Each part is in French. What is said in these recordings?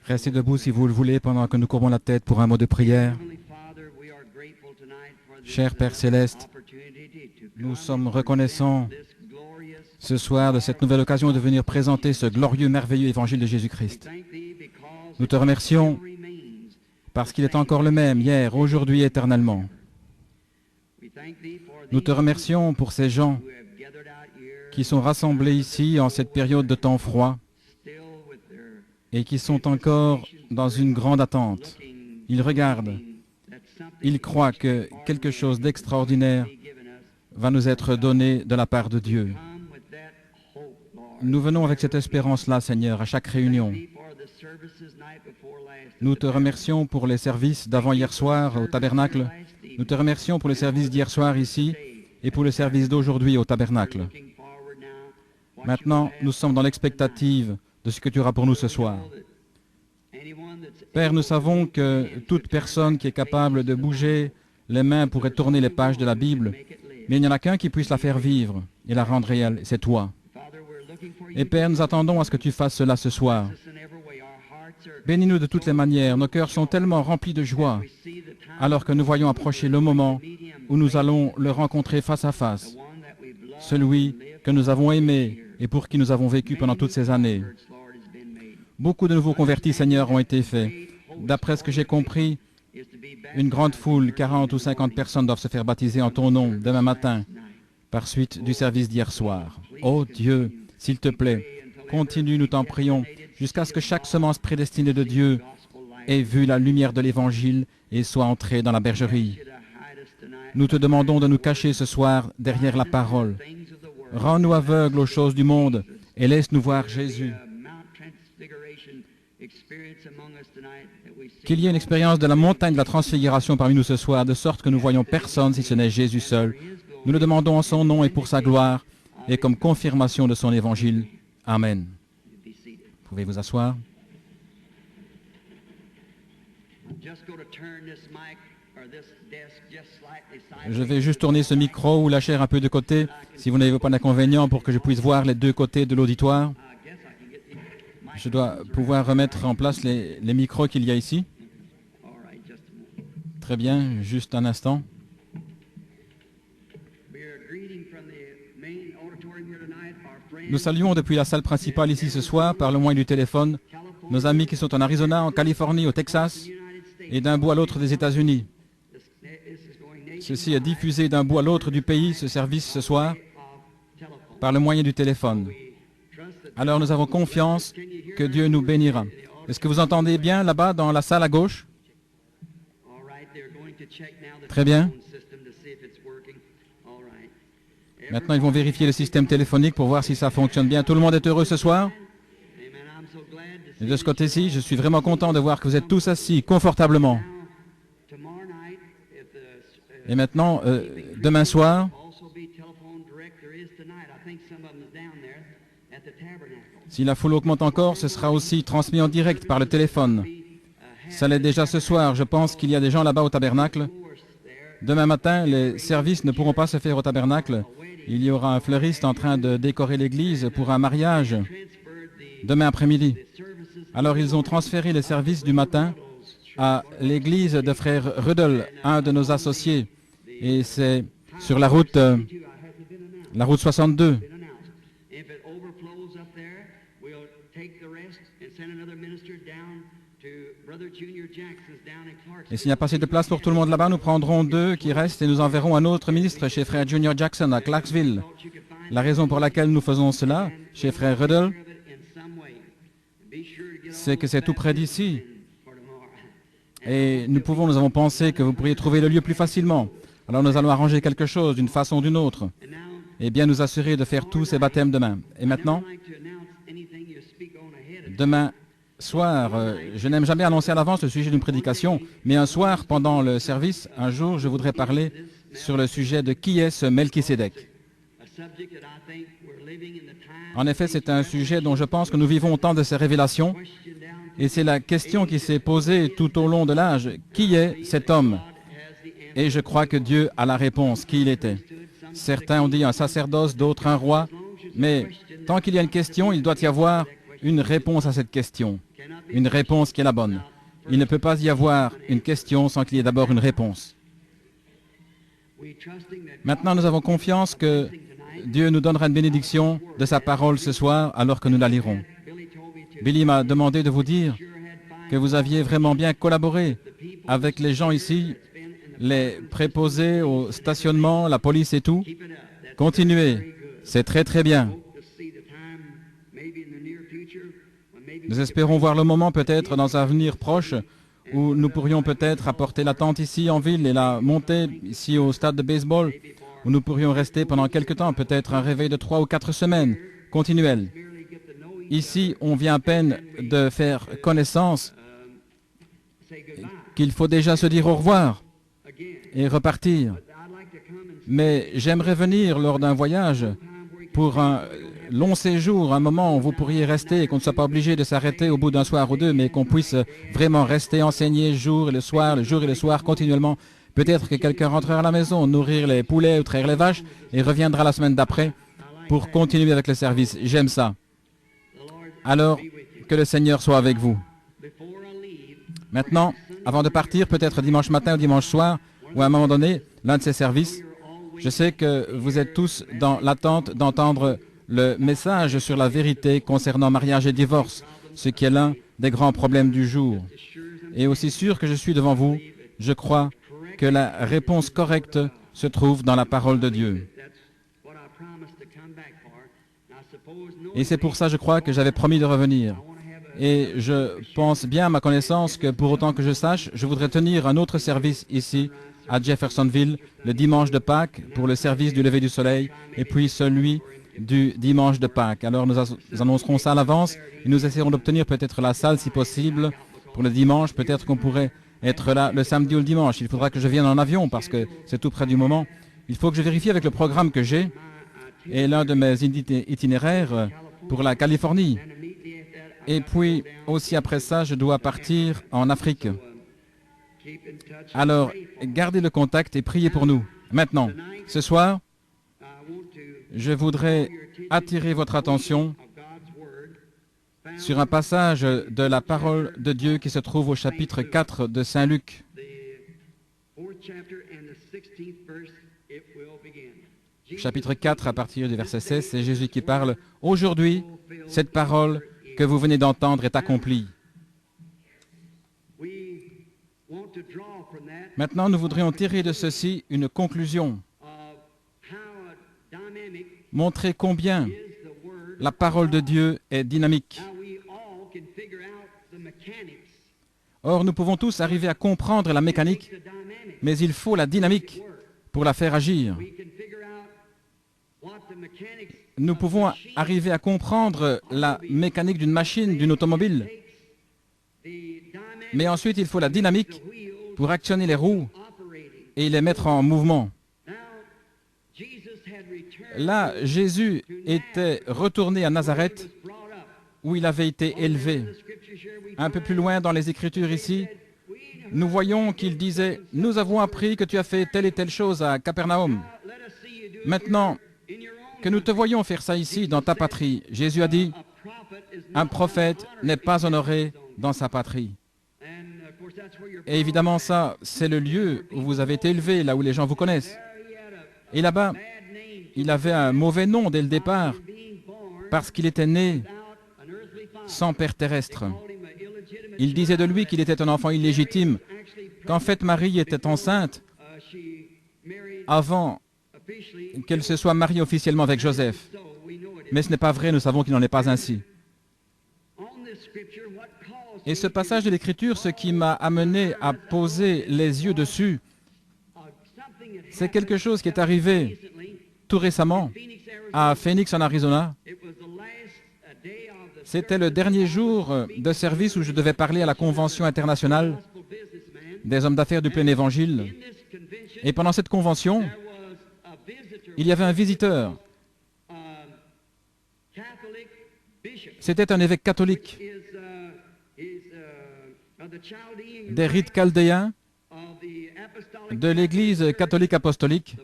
Restez debout si vous le voulez pendant que nous courbons la tête pour un mot de prière. Cher Père Céleste, nous sommes reconnaissants ce soir de cette nouvelle occasion de venir présenter ce glorieux, merveilleux évangile de Jésus-Christ. Nous te remercions parce qu'il est encore le même, hier, aujourd'hui, éternellement. Nous te remercions pour ces gens qui sont rassemblés ici en cette période de temps froid et qui sont encore dans une grande attente. Ils regardent, ils croient que quelque chose d'extraordinaire va nous être donné de la part de Dieu. Nous venons avec cette espérance-là, Seigneur, à chaque réunion. Nous te remercions pour les services d'avant-hier soir au tabernacle. Nous te remercions pour le service d'hier soir ici et pour le service d'aujourd'hui au tabernacle. Maintenant, nous sommes dans l'expectative de ce que tu auras pour nous ce soir. Père, nous savons que toute personne qui est capable de bouger les mains pourrait tourner les pages de la Bible, mais il n'y en a qu'un qui puisse la faire vivre et la rendre réelle, c'est toi. Et Père, nous attendons à ce que tu fasses cela ce soir. Bénis-nous de toutes les manières. Nos cœurs sont tellement remplis de joie alors que nous voyons approcher le moment où nous allons le rencontrer face à face, celui que nous avons aimé et pour qui nous avons vécu pendant toutes ces années. Beaucoup de nouveaux convertis, Seigneur, ont été faits. D'après ce que j'ai compris, une grande foule, 40 ou 50 personnes doivent se faire baptiser en ton nom demain matin, par suite du service d'hier soir. Oh Dieu, s'il te plaît, continue, nous t'en prions, jusqu'à ce que chaque semence prédestinée de Dieu ait vu la lumière de l'Évangile et soit entrée dans la bergerie. Nous te demandons de nous cacher ce soir derrière la parole. Rends-nous aveugles aux choses du monde et laisse-nous voir Jésus. Qu'il y ait une expérience de la montagne de la transfiguration parmi nous ce soir, de sorte que nous voyons personne si ce n'est Jésus seul. Nous le demandons en son nom et pour sa gloire, et comme confirmation de son évangile. Amen. Vous pouvez vous asseoir. Je vais juste tourner ce micro ou la chaire un peu de côté, si vous n'avez pas d'inconvénient, pour que je puisse voir les deux côtés de l'auditoire. Je dois pouvoir remettre en place les micros qu'il y a ici. Très bien, juste un instant. Nous saluons depuis la salle principale ici ce soir, par le moyen du téléphone, nos amis qui sont en Arizona, en Californie, au Texas et d'un bout à l'autre des États-Unis. Ceci est diffusé d'un bout à l'autre du pays, ce service ce soir, par le moyen du téléphone. Alors nous avons confiance que Dieu nous bénira. Est-ce que vous entendez bien là-bas dans la salle à gauche? Très bien. Maintenant, ils vont vérifier le système téléphonique pour voir si ça fonctionne bien. Tout le monde est heureux ce soir? Et de ce côté-ci, je suis vraiment content de voir que vous êtes tous assis confortablement. Et maintenant, demain soir, si la foule augmente encore, ce sera aussi transmis en direct par le téléphone. Ça l'est déjà ce soir. Je pense qu'il y a des gens là-bas au tabernacle. Demain matin, les services ne pourront pas se faire au tabernacle. Il y aura un fleuriste en train de décorer l'église pour un mariage demain après-midi. Alors ils ont transféré les services du matin à l'église de frère Rudel, un de nos associés. Et c'est sur la route 62. Et s'il n'y a pas assez de place pour tout le monde là-bas, nous prendrons 2 qui restent et nous enverrons un autre ministre chez frère Junior Jackson à Clarksville. La raison pour laquelle nous faisons cela chez frère Rudel, c'est que c'est tout près d'ici. Et nous avons pensé que vous pourriez trouver le lieu plus facilement. Alors nous allons arranger quelque chose d'une façon ou d'une autre. Et bien nous assurer de faire tous ces baptêmes demain. Et maintenant, demain soir, je n'aime jamais annoncer à l'avance le sujet d'une prédication, mais un soir, pendant le service, un jour, je voudrais parler sur le sujet de qui est ce Melchisédek. En effet, c'est un sujet dont je pense que nous vivons au temps de ces révélations, et c'est la question qui s'est posée tout au long de l'âge. Qui est cet homme? Et je crois que Dieu a la réponse, qui il était. Certains ont dit un sacerdoce, d'autres un roi, mais tant qu'il y a une question, il doit y avoir une réponse à cette question. une réponse qui est la bonne. Il ne peut pas y avoir une question sans qu'il y ait d'abord une réponse. Maintenant, nous avons confiance que Dieu nous donnera une bénédiction de sa parole ce soir alors que nous la lirons. Billy m'a demandé de vous dire que vous aviez vraiment bien collaboré avec les gens ici, les préposés au stationnement, la police et tout. Continuez, c'est très très bien. Nous espérons voir le moment peut-être dans un avenir proche où nous pourrions peut-être apporter la tente ici en ville et la monter ici au stade de baseball, où nous pourrions rester pendant quelque temps, peut-être un réveil de 3 ou 4 semaines, continuel. Ici, on vient à peine de faire connaissance qu'il faut déjà se dire au revoir et repartir. Mais j'aimerais venir lors d'un voyage pour un long séjour, un moment où vous pourriez rester et qu'on ne soit pas obligé de s'arrêter au bout d'un soir ou deux, mais qu'on puisse vraiment rester enseigner le jour et le soir, continuellement. Peut-être que quelqu'un rentrera à la maison, nourrir les poulets ou traire les vaches et reviendra la semaine d'après pour continuer avec le service. J'aime ça. Alors, que le Seigneur soit avec vous. Maintenant, avant de partir, peut-être dimanche matin ou dimanche soir, ou à un moment donné, l'un de ces services, je sais que vous êtes tous dans l'attente d'entendre le message sur la vérité concernant mariage et divorce, ce qui est l'un des grands problèmes du jour. Et aussi sûr que je suis devant vous, je crois que la réponse correcte se trouve dans la parole de Dieu. Et c'est pour ça, je crois, que j'avais promis de revenir. Et je pense bien à ma connaissance que, pour autant que je sache, je voudrais tenir un autre service ici, à Jeffersonville, le dimanche de Pâques, pour le service du lever du soleil, et puis celui du dimanche de Pâques. Alors nous annoncerons ça à l'avance, et nous essaierons d'obtenir peut-être la salle, si possible, pour le dimanche. Peut-être qu'on pourrait être là le samedi ou le dimanche. Il faudra que je vienne en avion, parce que c'est tout près du moment. Il faut que je vérifie avec le programme que j'ai, et l'un de mes itinéraires pour la Californie. Et puis, aussi après ça, je dois partir en Afrique. Alors, gardez le contact et priez pour nous. Maintenant, ce soir, je voudrais attirer votre attention sur un passage de la parole de Dieu qui se trouve au chapitre 4 de Saint Luc. Chapitre 4, à partir du verset 16, c'est Jésus qui parle. « Aujourd'hui, cette parole que vous venez d'entendre est accomplie. » Maintenant, nous voudrions tirer de ceci une conclusion. Montrer combien la parole de Dieu est dynamique. Or, nous pouvons tous arriver à comprendre la mécanique, mais il faut la dynamique pour la faire agir. Nous pouvons arriver à comprendre la mécanique d'une machine, d'une automobile, mais ensuite il faut la dynamique pour actionner les roues et les mettre en mouvement. Là, Jésus était retourné à Nazareth, où il avait été élevé. Un peu plus loin dans les Écritures ici, nous voyons qu'il disait « Nous avons appris que tu as fait telle et telle chose à Capernaum. Maintenant, que nous te voyons faire ça ici, dans ta patrie. » Jésus a dit « Un prophète n'est pas honoré dans sa patrie. » Et évidemment, ça, c'est le lieu où vous avez été élevé, là où les gens vous connaissent. Et là-bas, il avait un mauvais nom dès le départ, parce qu'il était né sans père terrestre. Il disait de lui qu'il était un enfant illégitime, qu'en fait Marie était enceinte avant qu'elle se soit mariée officiellement avec Joseph. Mais ce n'est pas vrai, nous savons qu'il n'en est pas ainsi. Et ce passage de l'Écriture, ce qui m'a amené à poser les yeux dessus, c'est quelque chose qui est arrivé tout récemment à Phoenix, en Arizona. C'était le dernier jour de service où je devais parler à la Convention internationale des hommes d'affaires du plein évangile. Et pendant cette convention, il y avait un visiteur. C'était un évêque catholique des rites chaldéens de l'Église catholique apostolique,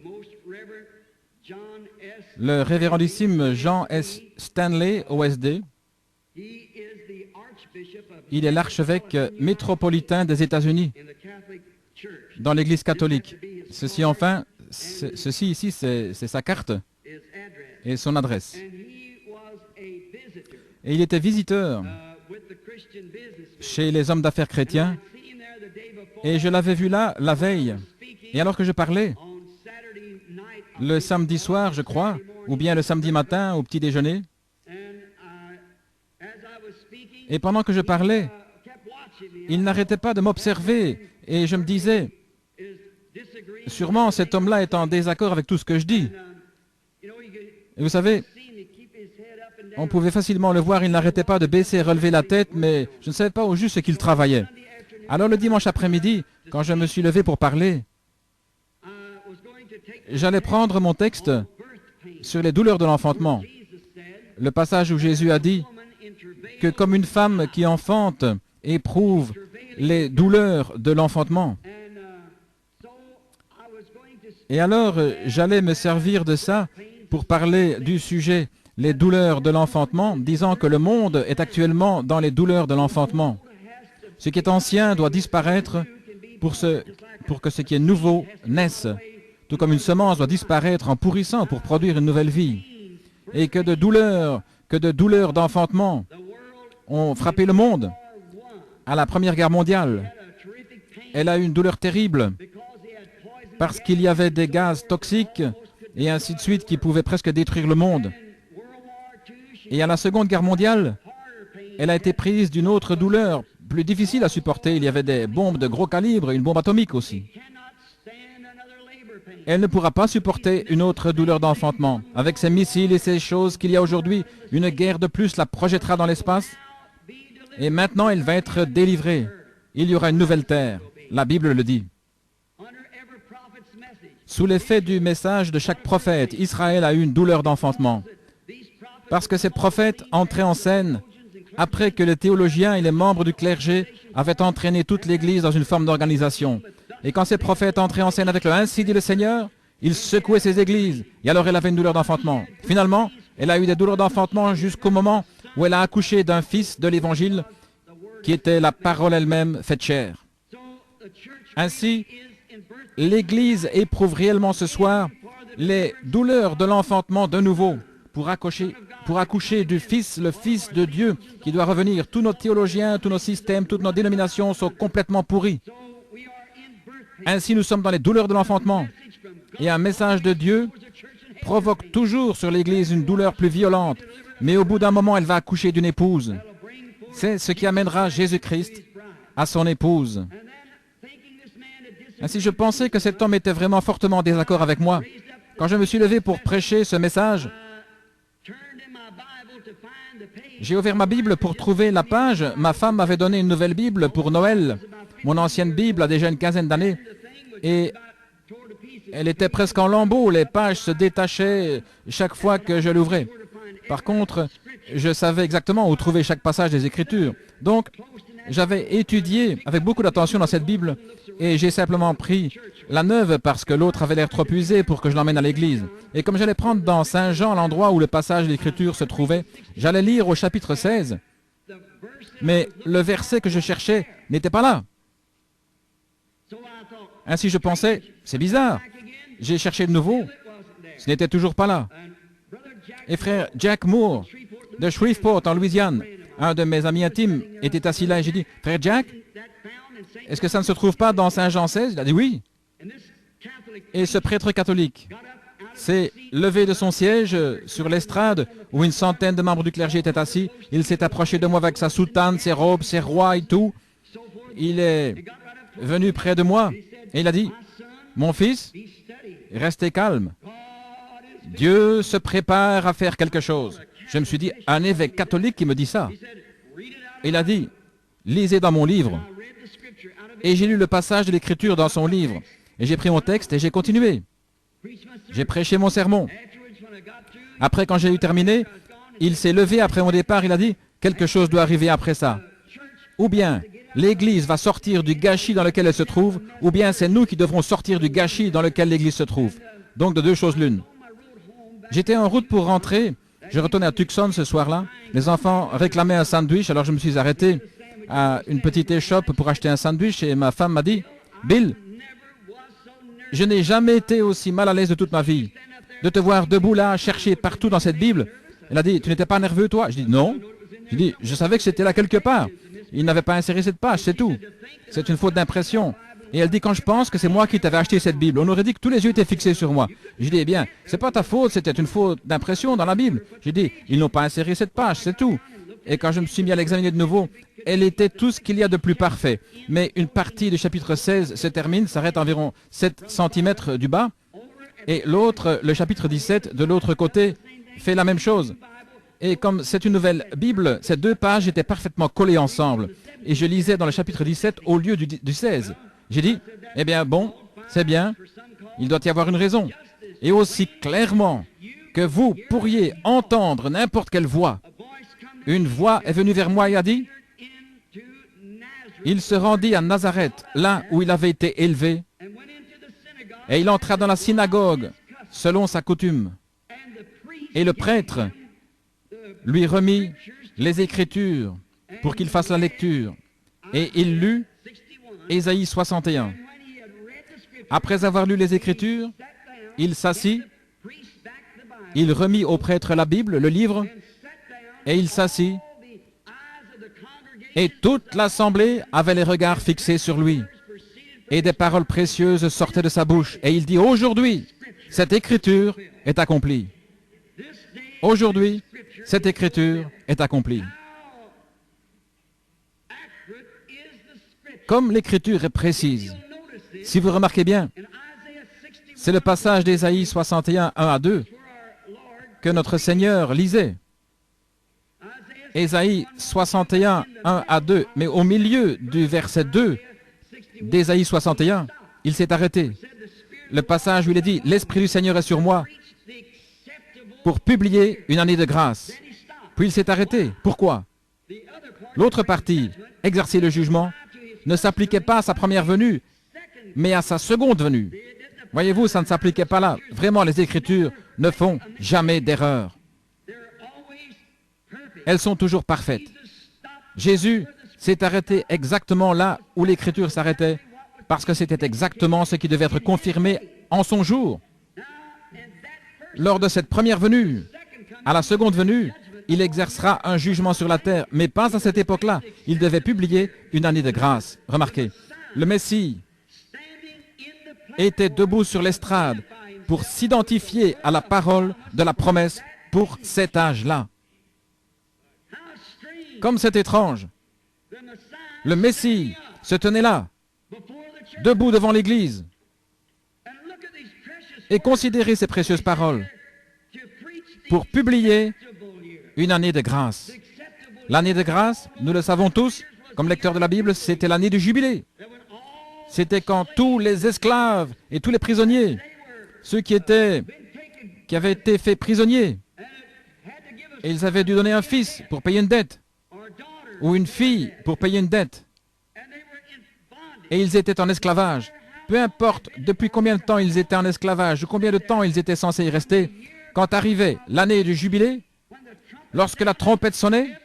le révérendissime Jean S. Stanley, OSD. il est l'archevêque métropolitain des États-Unis dans l'Église catholique. Ceci enfin, ceci ici, c'est sa carte et son adresse. Et il était visiteur chez les hommes d'affaires chrétiens et je l'avais vu là la veille. Et alors que je parlais, le samedi soir, je crois, ou bien le samedi matin au petit déjeuner, et pendant que je parlais, il n'arrêtait pas de m'observer et je me disais, sûrement cet homme-là est en désaccord avec tout ce que je dis. Et vous savez, on pouvait facilement le voir, il n'arrêtait pas de baisser et relever la tête, mais je ne savais pas au juste ce qu'il travaillait. Alors le dimanche après-midi, quand je me suis levé pour parler, j'allais prendre mon texte sur les douleurs de l'enfantement. Le passage où Jésus a dit que comme une femme qui enfante éprouve les douleurs de l'enfantement. Et alors, j'allais me servir de ça pour parler du sujet, les douleurs de l'enfantement, disant que le monde est actuellement dans les douleurs de l'enfantement. Ce qui est ancien doit disparaître pour que ce qui est nouveau naisse. Tout comme une semence doit disparaître en pourrissant pour produire une nouvelle vie. Et que de douleurs d'enfantement ont frappé le monde. À la Première Guerre mondiale, elle a eu une douleur terrible parce qu'il y avait des gaz toxiques et ainsi de suite qui pouvaient presque détruire le monde. Et à la Seconde Guerre mondiale, elle a été prise d'une autre douleur, plus difficile à supporter. Il y avait des bombes de gros calibre et une bombe atomique aussi. Elle ne pourra pas supporter une autre douleur d'enfantement. Avec ces missiles et ces choses qu'il y a aujourd'hui, une guerre de plus la projettera dans l'espace. Et maintenant, elle va être délivrée. Il y aura une nouvelle terre. La Bible le dit. Sous l'effet du message de chaque prophète, Israël a eu une douleur d'enfantement. Parce que ces prophètes entraient en scène après que les théologiens et les membres du clergé avaient entraîné toute l'Église dans une forme d'organisation. Et quand ces prophètes entraient en scène avec le « Ainsi dit le Seigneur », ils secouaient ces églises. Et alors elle avait une douleur d'enfantement. Finalement, elle a eu des douleurs d'enfantement jusqu'au moment où elle a accouché d'un fils de l'Évangile qui était la parole elle-même faite chair. Ainsi, l'Église éprouve réellement ce soir les douleurs de l'enfantement de nouveau pour accoucher du Fils, le Fils de Dieu qui doit revenir. Tous nos théologiens, tous nos systèmes, toutes nos dénominations sont complètement pourris. Ainsi, nous sommes dans les douleurs de l'enfantement. Et un message de Dieu provoque toujours sur l'Église une douleur plus violente. Mais au bout d'un moment, elle va accoucher d'une épouse. C'est ce qui amènera Jésus-Christ à son épouse. Ainsi, je pensais que cet homme était vraiment fortement en désaccord avec moi. Quand je me suis levé pour prêcher ce message, j'ai ouvert ma Bible pour trouver la page. Ma femme m'avait donné une nouvelle Bible pour Noël. Mon ancienne Bible a déjà une quinzaine d'années. Et elle était presque en lambeaux. Les pages se détachaient chaque fois que je l'ouvrais. Par contre, je savais exactement où trouver chaque passage des Écritures. Donc, j'avais étudié avec beaucoup d'attention dans cette Bible et j'ai simplement pris la neuve parce que l'autre avait l'air trop usé pour que je l'emmène à l'église. Et comme j'allais prendre dans Saint Jean l'endroit où le passage de l'Écriture se trouvait, j'allais lire au chapitre 16. Mais le verset que je cherchais n'était pas là. Ainsi je pensais, c'est bizarre. J'ai cherché de nouveau. Ce n'était toujours pas là. Et frère Jack Moore, de Shreveport, en Louisiane, un de mes amis intimes, était assis là et j'ai dit, « Frère Jack, est-ce que ça ne se trouve pas dans Saint Jean 16 ?» Il a dit « Oui. » Et ce prêtre catholique s'est levé de son siège sur l'estrade où une centaine de membres du clergé étaient assis. Il s'est approché de moi avec sa soutane, ses robes, ses rois et tout. Il est venu près de moi et il a dit, « Mon fils, restez calme. Dieu se prépare à faire quelque chose. » Je me suis dit, un évêque catholique qui me dit ça. Il a dit, lisez dans mon livre. Et j'ai lu le passage de l'Écriture dans son livre. Et j'ai pris mon texte et j'ai continué. J'ai prêché mon sermon. Après, quand j'ai eu terminé, il s'est levé après mon départ, il a dit, quelque chose doit arriver après ça. Ou bien, l'Église va sortir du gâchis dans lequel elle se trouve, ou bien c'est nous qui devrons sortir du gâchis dans lequel l'Église se trouve. Donc de deux choses l'une. J'étais en route pour rentrer. Je retournais à Tucson ce soir-là. Les enfants réclamaient un sandwich, alors je me suis arrêté à une petite échoppe pour acheter un sandwich et ma femme m'a dit, « Bill, je n'ai jamais été aussi mal à l'aise de toute ma vie. De te voir debout là, chercher partout dans cette Bible. » Elle a dit, « Tu n'étais pas nerveux, toi ?» Je dis, « Non. » Je dis, « Je savais que c'était là quelque part. Il n'avait pas inséré cette page, c'est tout. C'est une faute d'impression. » Et elle dit, « Quand je pense que c'est moi qui t'avais acheté cette Bible, on aurait dit que tous les yeux étaient fixés sur moi. » Je dis, « Eh bien, c'est pas ta faute, c'était une faute d'impression dans la Bible. » J'ai dit, « Ils n'ont pas inséré cette page, c'est tout. » Et quand je me suis mis à l'examiner de nouveau, elle était tout ce qu'il y a de plus parfait. Mais une partie du chapitre 16 se termine, s'arrête environ 7 cm du bas. Et l'autre, le chapitre 17, de l'autre côté, fait la même chose. Et comme c'est une nouvelle Bible, ces deux pages étaient parfaitement collées ensemble. Et je lisais dans le chapitre 17 au lieu du 16. J'ai dit, eh bien bon, c'est bien, il doit y avoir une raison. Et aussi clairement que vous pourriez entendre n'importe quelle voix. Une voix est venue vers moi et a dit, il se rendit à Nazareth, là où il avait été élevé, et il entra dans la synagogue, selon sa coutume. Et le prêtre lui remit les Écritures pour qu'il fasse la lecture. Et il lut Ésaïe 61. Après avoir lu les Écritures, il s'assit, il remit au prêtre la Bible, le livre, et il s'assit. Et toute l'assemblée avait les regards fixés sur lui. Et des paroles précieuses sortaient de sa bouche. Et il dit, aujourd'hui, cette écriture est accomplie. Aujourd'hui, cette écriture est accomplie. Comme l'écriture est précise, si vous remarquez bien, c'est le passage d'Ésaïe 61, 1 à 2 que notre Seigneur lisait. Ésaïe 61, 1 à 2, mais au milieu du verset 2 d'Ésaïe 61, il s'est arrêté. Le passage où il est dit, « L'Esprit du Seigneur est sur moi pour publier une année de grâce. » Puis il s'est arrêté. Pourquoi? L'autre partie, « Exercer le jugement », ne s'appliquait pas à sa première venue, mais à sa seconde venue. Voyez-vous, ça ne s'appliquait pas là. Vraiment, les Écritures ne font jamais d'erreur. Elles sont toujours parfaites. Jésus s'est arrêté exactement là où l'Écriture s'arrêtait, parce que c'était exactement ce qui devait être confirmé en son jour. Lors de cette première venue, à la seconde venue, il exercera un jugement sur la terre, mais pas à cette époque-là. Il devait publier une année de grâce. Remarquez, le Messie était debout sur l'estrade pour s'identifier à la parole de la promesse pour cet âge-là. Comme c'est étrange, le Messie se tenait là, debout devant l'Église, et considérait ces précieuses paroles pour publier une année de grâce. L'année de grâce, nous le savons tous, comme lecteurs de la Bible, c'était l'année du jubilé. C'était quand tous les esclaves et tous les prisonniers, ceux qui avaient été faits prisonniers, et ils avaient dû donner un fils pour payer une dette, ou une fille pour payer une dette, et ils étaient en esclavage. Peu importe depuis combien de temps ils étaient en esclavage, ou combien de temps ils étaient censés y rester, quand arrivait l'année du jubilé, lorsque la trompette sonnait,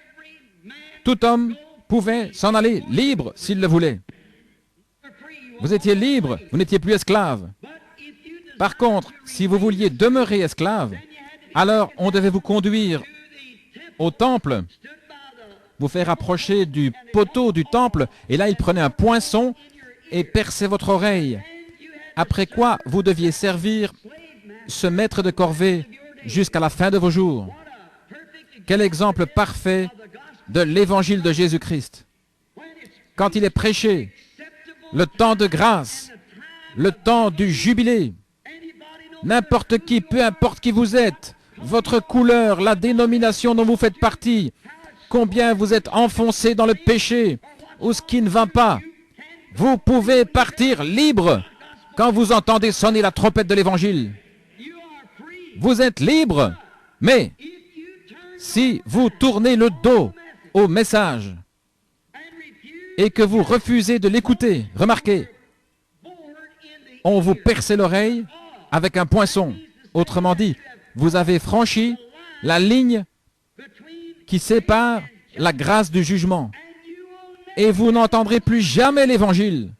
tout homme pouvait s'en aller libre s'il le voulait. Vous étiez libre, vous n'étiez plus esclave. Par contre, si vous vouliez demeurer esclave, alors on devait vous conduire au temple, vous faire approcher du poteau du temple, et là il prenait un poinçon et perçait votre oreille. Après quoi, vous deviez servir ce maître de corvée jusqu'à la fin de vos jours. Quel exemple parfait de l'évangile de Jésus-Christ. Quand il est prêché, le temps de grâce, le temps du jubilé, n'importe qui, peu importe qui vous êtes, votre couleur, la dénomination dont vous faites partie, combien vous êtes enfoncé dans le péché ou ce qui ne va pas, vous pouvez partir libre quand vous entendez sonner la trompette de l'Évangile. Vous êtes libre, mais si vous tournez le dos au message et que vous refusez de l'écouter, remarquez, on vous perce l'oreille avec un poinçon. Autrement dit, vous avez franchi la ligne qui sépare la grâce du jugement. et vous n'entendrez plus jamais l'Évangile.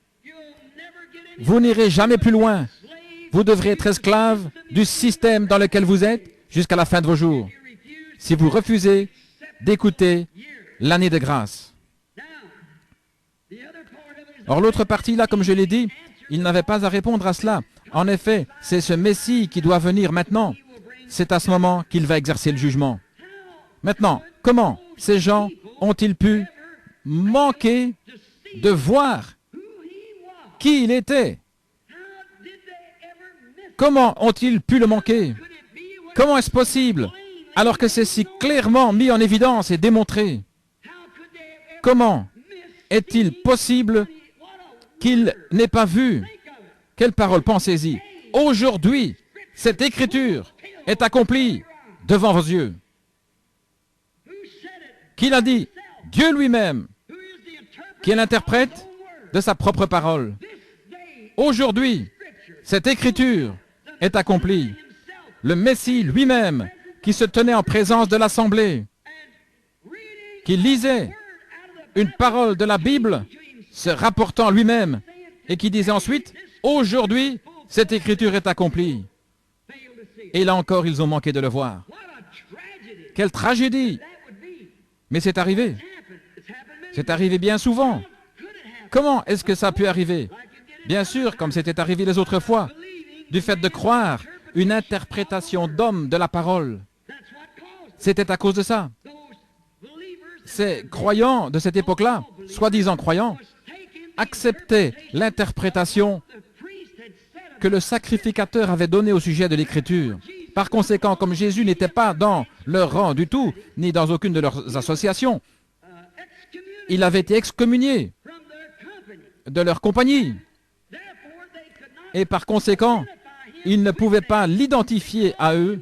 Vous n'irez jamais plus loin. Vous devrez être esclave du système dans lequel vous êtes jusqu'à la fin de vos jours, si vous refusez d'écouter l'année de grâce. Or, l'autre partie, là, comme je l'ai dit, il n'avait pas à répondre à cela. En effet, c'est ce Messie qui doit venir maintenant. C'est à ce moment qu'il va exercer le jugement. Maintenant, comment ces gens ont-ils pu manquer de voir qui il était? Comment ont-ils pu le manquer? Comment est-ce possible, alors que c'est si clairement mis en évidence et démontré? Comment est-il possible qu'il n'ait pas vu? Quelle parole, pensez-y. Aujourd'hui, cette écriture est accomplie devant vos yeux. Qui l'a dit? Dieu lui-même, qui est l'interprète de sa propre parole. Aujourd'hui, cette écriture est accomplie. Le Messie lui-même, qui se tenait en présence de l'assemblée, qui lisait une parole de la Bible, se rapportant lui-même, et qui disait ensuite, aujourd'hui, cette écriture est accomplie. Et là encore, ils ont manqué de le voir. Quelle tragédie! Mais c'est arrivé. C'est arrivé bien souvent. Comment est-ce que ça a pu arriver? Bien sûr, comme c'était arrivé les autres fois, du fait de croire une interprétation d'homme de la parole. C'était à cause de ça. Ces croyants de cette époque-là, soi-disant croyants, acceptaient l'interprétation que le sacrificateur avait donnée au sujet de l'Écriture. Par conséquent, comme Jésus n'était pas dans leur rang du tout, ni dans aucune de leurs associations, il avait été excommunié de leur compagnie. Et par conséquent, ils ne pouvaient pas l'identifier à eux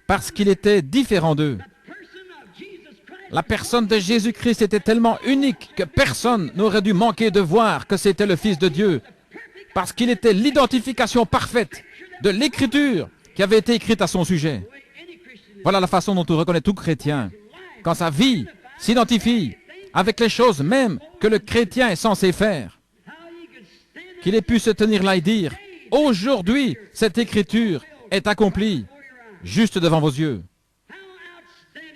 parce qu'il était différent d'eux. La personne de Jésus-Christ était tellement unique que personne n'aurait dû manquer de voir que c'était le Fils de Dieu, parce qu'il était l'identification parfaite de l'Écriture qui avait été écrite à son sujet. Voilà la façon dont on reconnaît tout chrétien, quand sa vie s'identifie avec les choses mêmes que le chrétien est censé faire. Qu'il ait pu se tenir là et dire, aujourd'hui, cette Écriture est accomplie, juste devant vos yeux.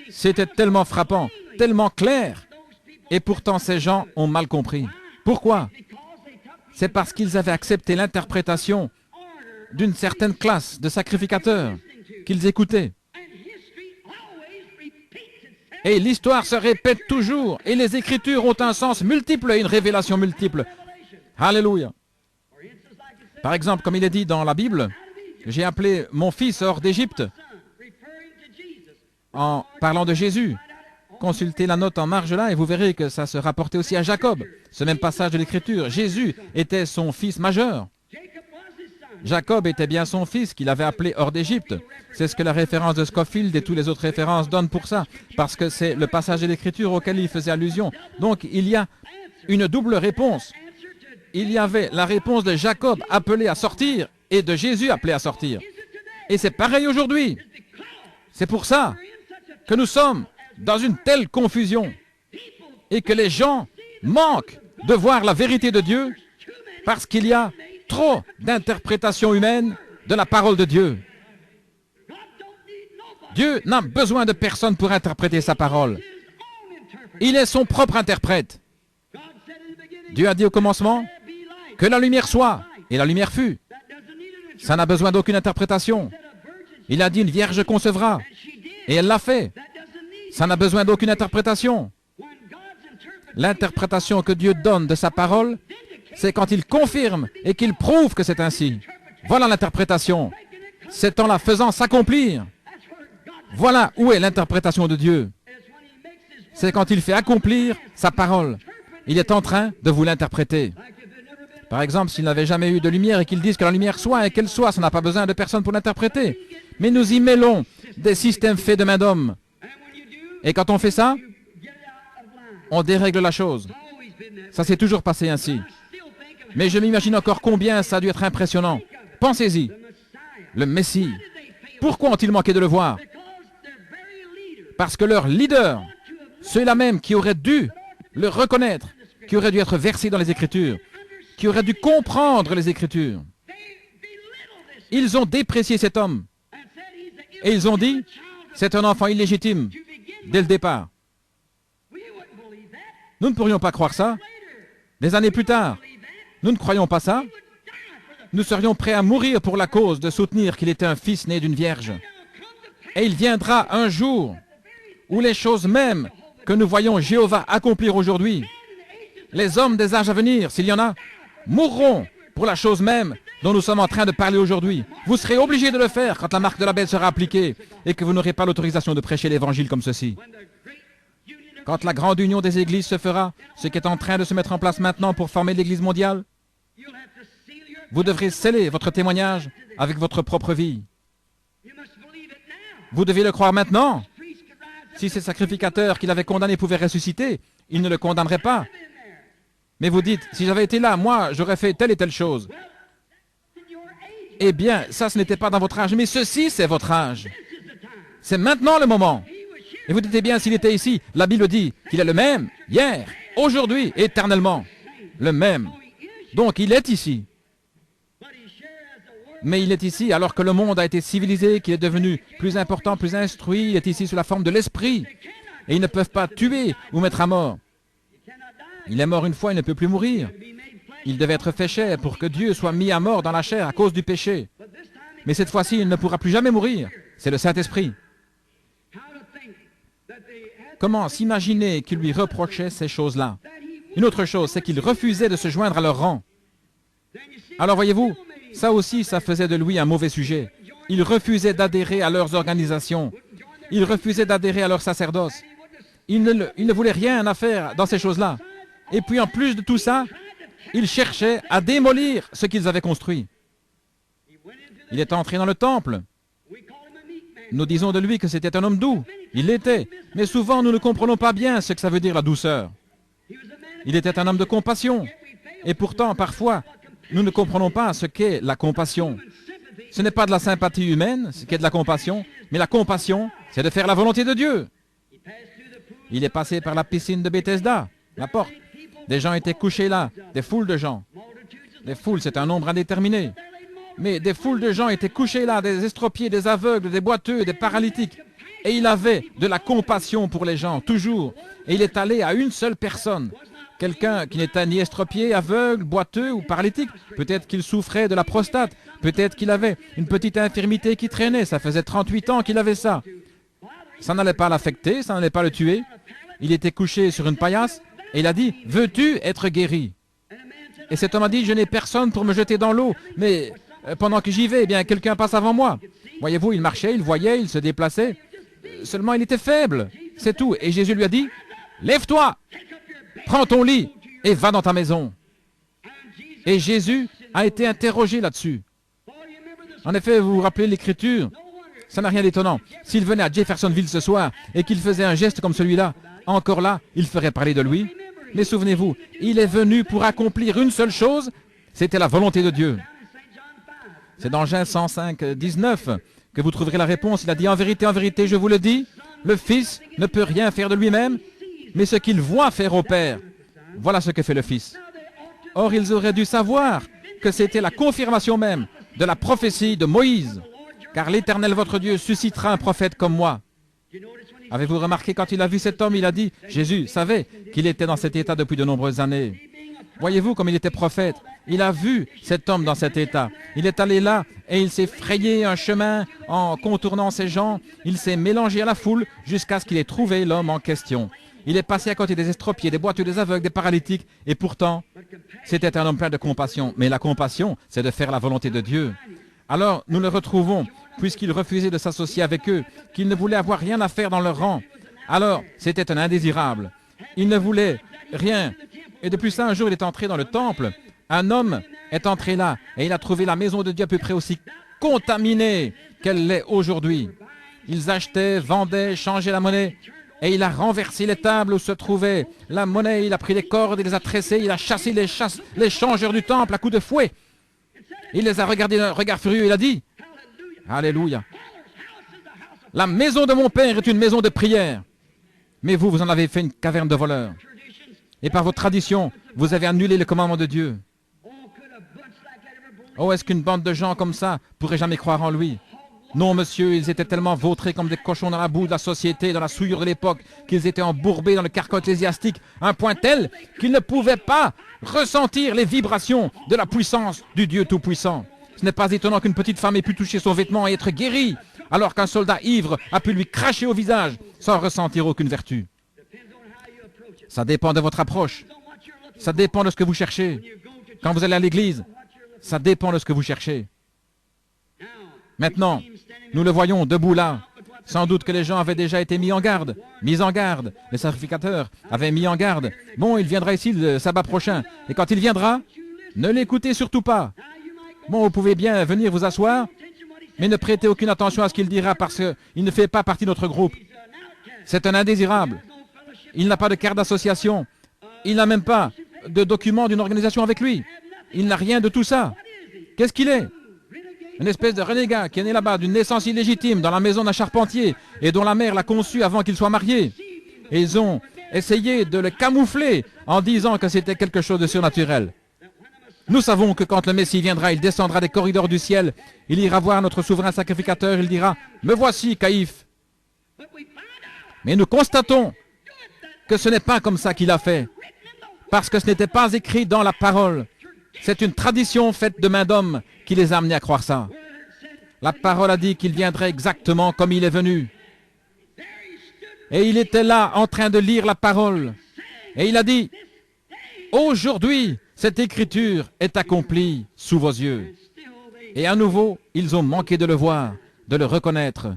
C'était tellement frappant, tellement clair, et pourtant ces gens ont mal compris. Pourquoi? C'est parce qu'ils avaient accepté l'interprétation d'une certaine classe de sacrificateurs qu'ils écoutaient. Et l'histoire se répète toujours, et les Écritures ont un sens multiple et une révélation multiple. Alléluia. Par exemple, comme il est dit dans la Bible, j'ai appelé mon fils hors d'Égypte en parlant de Jésus. Consultez la note en marge là et vous verrez que ça se rapportait aussi à Jacob. Ce même passage de l'Écriture. Jésus était son fils majeur. Jacob était bien son fils qu'il avait appelé hors d'Égypte. C'est ce que la référence de Scofield et toutes les autres références donnent pour ça, parce que c'est le passage de l'Écriture auquel il faisait allusion. Donc il y a une double réponse. Il y avait la réponse de Jacob appelé à sortir et de Jésus appelé à sortir. Et c'est pareil aujourd'hui. C'est pour ça que nous sommes dans une telle confusion et que les gens manquent de voir la vérité de Dieu parce qu'il y a trop d'interprétations humaines de la parole de Dieu. Dieu n'a besoin de personne pour interpréter sa parole. Il est son propre interprète. Dieu a dit au commencement que la lumière soit, et la lumière fut. Ça n'a besoin d'aucune interprétation. Il a dit une vierge concevra, et elle l'a fait. Ça n'a besoin d'aucune interprétation. L'interprétation que Dieu donne de sa parole, c'est quand il confirme et qu'il prouve que c'est ainsi. Voilà l'interprétation. C'est en la faisant s'accomplir. Voilà où est l'interprétation de Dieu. C'est quand il fait accomplir sa parole. Il est en train de vous l'interpréter. Par exemple, s'il n'avait jamais eu de lumière et qu'il dise que la lumière soit et qu'elle soit, ça n'a pas besoin de personne pour l'interpréter. Mais nous y mêlons des systèmes faits de main d'homme. Et quand on fait ça, on dérègle la chose. Ça s'est toujours passé ainsi. Mais je m'imagine encore combien ça a dû être impressionnant. Pensez-y. Le Messie. Pourquoi ont-ils manqué de le voir? Parce que leur leader, ceux-là même qui auraient dû le reconnaître qui aurait dû être versé dans les Écritures, qui aurait dû comprendre les Écritures. Ils ont déprécié cet homme et ils ont dit, c'est un enfant illégitime dès le départ. Nous ne pourrions pas croire ça. Des années plus tard, nous ne croyons pas ça. Nous serions prêts à mourir pour la cause de soutenir qu'il était un fils né d'une vierge. Et il viendra un jour où les choses mêmes que nous voyons Jéhovah accomplir aujourd'hui, les hommes des âges à venir, s'il y en a, mourront pour la chose même dont nous sommes en train de parler aujourd'hui. Vous serez obligés de le faire quand la marque de la bête sera appliquée et que vous n'aurez pas l'autorisation de prêcher l'Évangile comme ceci. Quand la grande union des églises se fera, ce qui est en train de se mettre en place maintenant pour former l'Église mondiale, vous devrez sceller votre témoignage avec votre propre vie. Vous devez le croire maintenant. Si ces sacrificateurs qu'il avait condamnés pouvaient ressusciter, ils ne le condamneraient pas. Mais vous dites, si j'avais été là, moi, j'aurais fait telle et telle chose. Eh bien, ça, ce n'était pas dans votre âge, mais ceci, c'est votre âge. C'est maintenant le moment. Et vous dites, eh bien, s'il était ici, la Bible dit qu'il est le même, hier, aujourd'hui, éternellement. Le même. Donc, il est ici. Mais il est ici alors que le monde a été civilisé, qu'il est devenu plus important, plus instruit. Il est ici sous la forme de l'esprit. Et ils ne peuvent pas tuer ou mettre à mort. Il est mort une fois, il ne peut plus mourir. Il devait être fait chair pour que Dieu soit mis à mort dans la chair à cause du péché. Mais cette fois-ci, il ne pourra plus jamais mourir. C'est le Saint-Esprit. Comment s'imaginer qu'il lui reprochait ces choses-là? Une autre chose, c'est qu'il refusait de se joindre à leur rang. Alors voyez-vous, ça aussi, ça faisait de lui un mauvais sujet. Il refusait d'adhérer à leurs organisations. Il refusait d'adhérer à leur sacerdoce. Il ne voulait rien à faire dans ces choses-là. Et puis en plus de tout ça, il cherchait à démolir ce qu'ils avaient construit. Il est entré dans le temple. Nous disons de lui que c'était un homme doux. Il l'était. Mais souvent, nous ne comprenons pas bien ce que ça veut dire la douceur. Il était un homme de compassion. Et pourtant, parfois, nous ne comprenons pas ce qu'est la compassion. Ce n'est pas de la sympathie humaine, ce qu'est de la compassion, mais la compassion, c'est de faire la volonté de Dieu. Il est passé par la piscine de Bethesda, la porte. Des gens étaient couchés là, des foules de gens. Des foules, c'est un nombre indéterminé. Mais des foules de gens étaient couchés là, des estropiés, des aveugles, des boiteux, des paralytiques. Et il avait de la compassion pour les gens, toujours. Et il est allé à une seule personne. Quelqu'un qui n'était ni estropié, aveugle, boiteux ou paralytique. Peut-être qu'il souffrait de la prostate. Peut-être qu'il avait une petite infirmité qui traînait. Ça faisait 38 ans qu'il avait ça. Ça n'allait pas l'affecter, ça n'allait pas le tuer. Il était couché sur une paillasse et il a dit, « Veux-tu être guéri ?» Et cet homme a dit, « Je n'ai personne pour me jeter dans l'eau, mais pendant que j'y vais, eh bien, quelqu'un passe avant moi. » Voyez-vous, il marchait, il voyait, il se déplaçait. Seulement, il était faible, c'est tout. Et Jésus lui a dit, « Lève-toi, prends ton lit et va dans ta maison. » Et Jésus a été interrogé là-dessus. En effet, vous vous rappelez l'Écriture? Ça n'a rien d'étonnant. S'il venait à Jeffersonville ce soir et qu'il faisait un geste comme celui-là, encore là, il ferait parler de lui. Mais souvenez-vous, il est venu pour accomplir une seule chose, c'était la volonté de Dieu. C'est dans Jean 105, 19 que vous trouverez la réponse. Il a dit, en vérité, je vous le dis, le Fils ne peut rien faire de lui-même, mais ce qu'il voit faire au Père, voilà ce que fait le Fils. Or, ils auraient dû savoir que c'était la confirmation même de la prophétie de Moïse, car l'Éternel votre Dieu suscitera un prophète comme moi. Avez-vous remarqué, quand il a vu cet homme, il a dit, Jésus savait qu'il était dans cet état depuis de nombreuses années. Voyez-vous comme il était prophète. Il a vu cet homme dans cet état. Il est allé là et il s'est frayé un chemin en contournant ces gens. Il s'est mélangé à la foule jusqu'à ce qu'il ait trouvé l'homme en question. Il est passé à côté des estropiés, des boiteux, des aveugles, des paralytiques. Et pourtant, c'était un homme plein de compassion. Mais la compassion, c'est de faire la volonté de Dieu. Alors, nous le retrouvons, puisqu'il refusait de s'associer avec eux, qu'il ne voulait avoir rien à faire dans leur rang. Alors, c'était un indésirable. Il ne voulait rien. Et depuis ça, un jour, il est entré dans le temple. Un homme est entré là, et il a trouvé la maison de Dieu à peu près aussi contaminée qu'elle l'est aujourd'hui. Ils achetaient, vendaient, changeaient la monnaie, et il a renversé les tables où se trouvait la monnaie. Il a pris les cordes, il les a tressées, il a chassé les changeurs du temple à coups de fouet. Il les a regardés d'un regard furieux, il a dit, « Alléluia, la maison de mon Père est une maison de prière, mais vous en avez fait une caverne de voleurs. » Et par votre tradition, vous avez annulé le commandement de Dieu. Oh, est-ce qu'une bande de gens comme ça pourrait jamais croire en lui? Non, monsieur, ils étaient tellement vautrés comme des cochons dans la boue de la société, dans la souillure de l'époque, qu'ils étaient embourbés dans le carcan ecclésiastique, à un point tel qu'ils ne pouvaient pas ressentir les vibrations de la puissance du Dieu Tout-Puissant. Ce n'est pas étonnant qu'une petite femme ait pu toucher son vêtement et être guérie, alors qu'un soldat ivre a pu lui cracher au visage sans ressentir aucune vertu. Ça dépend de votre approche. Ça dépend de ce que vous cherchez. Quand vous allez à l'église, ça dépend de ce que vous cherchez. Maintenant, nous le voyons debout là. Sans doute que les gens avaient déjà été mis en garde. Les sacrificateurs avaient mis en garde. Bon, il viendra ici le sabbat prochain. Et quand il viendra, ne l'écoutez surtout pas. Bon, vous pouvez bien venir vous asseoir, mais ne prêtez aucune attention à ce qu'il dira parce qu'il ne fait pas partie de notre groupe. C'est un indésirable. Il n'a pas de carte d'association. Il n'a même pas de document d'une organisation avec lui. Il n'a rien de tout ça. Qu'est-ce qu'il est? Une espèce de renégat qui est né là-bas d'une naissance illégitime dans la maison d'un charpentier et dont la mère l'a conçu avant qu'il soit marié. Et ils ont essayé de le camoufler en disant que c'était quelque chose de surnaturel. Nous savons que quand le Messie viendra, il descendra des corridors du ciel, il ira voir notre souverain sacrificateur, il dira « Me voici, Caïphe !» Mais nous constatons que ce n'est pas comme ça qu'il a fait, parce que ce n'était pas écrit dans la parole. C'est une tradition faite de main d'homme qui les a amenés à croire ça. La parole a dit qu'il viendrait exactement comme il est venu. Et il était là en train de lire la parole. Et il a dit « Aujourd'hui, cette écriture est accomplie sous vos yeux. » Et à nouveau, ils ont manqué de le voir, de le reconnaître.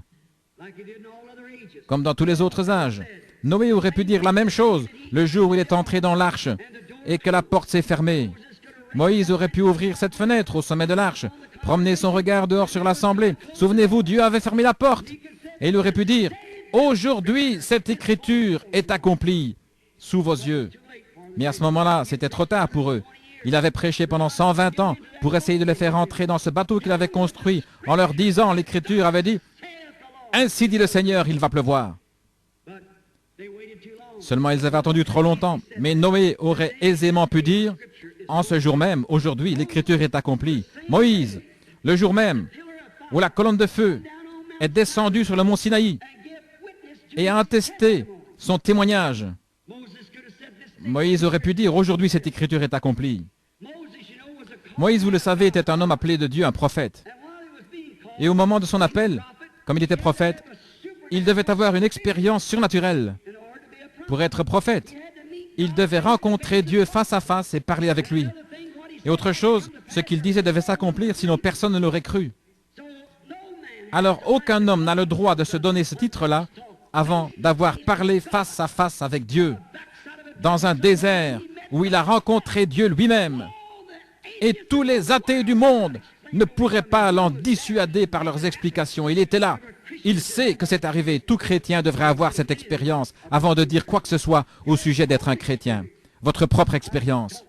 Comme dans tous les autres âges. Noé aurait pu dire la même chose le jour où il est entré dans l'arche et que la porte s'est fermée. Moïse aurait pu ouvrir cette fenêtre au sommet de l'arche, promener son regard dehors sur l'assemblée. Souvenez-vous, Dieu avait fermé la porte. Et il aurait pu dire « Aujourd'hui, cette écriture est accomplie sous vos yeux. » Mais à ce moment-là, c'était trop tard pour eux. Il avait prêché pendant 120 ans pour essayer de les faire entrer dans ce bateau qu'il avait construit en leur disant, l'Écriture avait dit « Ainsi dit le Seigneur, il va pleuvoir. » Seulement ils avaient attendu trop longtemps. Mais Noé aurait aisément pu dire « En ce jour même, aujourd'hui, l'Écriture est accomplie. » Moïse, le jour même où la colonne de feu est descendue sur le mont Sinaï et a attesté son témoignage. Moïse aurait pu dire « Aujourd'hui, cette écriture est accomplie. » Moïse, vous le savez, était un homme appelé de Dieu, un prophète. Et au moment de son appel, comme il était prophète, il devait avoir une expérience surnaturelle. Pour être prophète, il devait rencontrer Dieu face à face et parler avec lui. Et autre chose, ce qu'il disait devait s'accomplir, sinon personne ne l'aurait cru. Alors aucun homme n'a le droit de se donner ce titre-là avant d'avoir parlé face à face avec Dieu, dans un désert où il a rencontré Dieu lui-même. Et tous les athées du monde ne pourraient pas l'en dissuader par leurs explications. Il était là. Il sait que c'est arrivé. Tout chrétien devrait avoir cette expérience avant de dire quoi que ce soit au sujet d'être un chrétien. Votre propre expérience.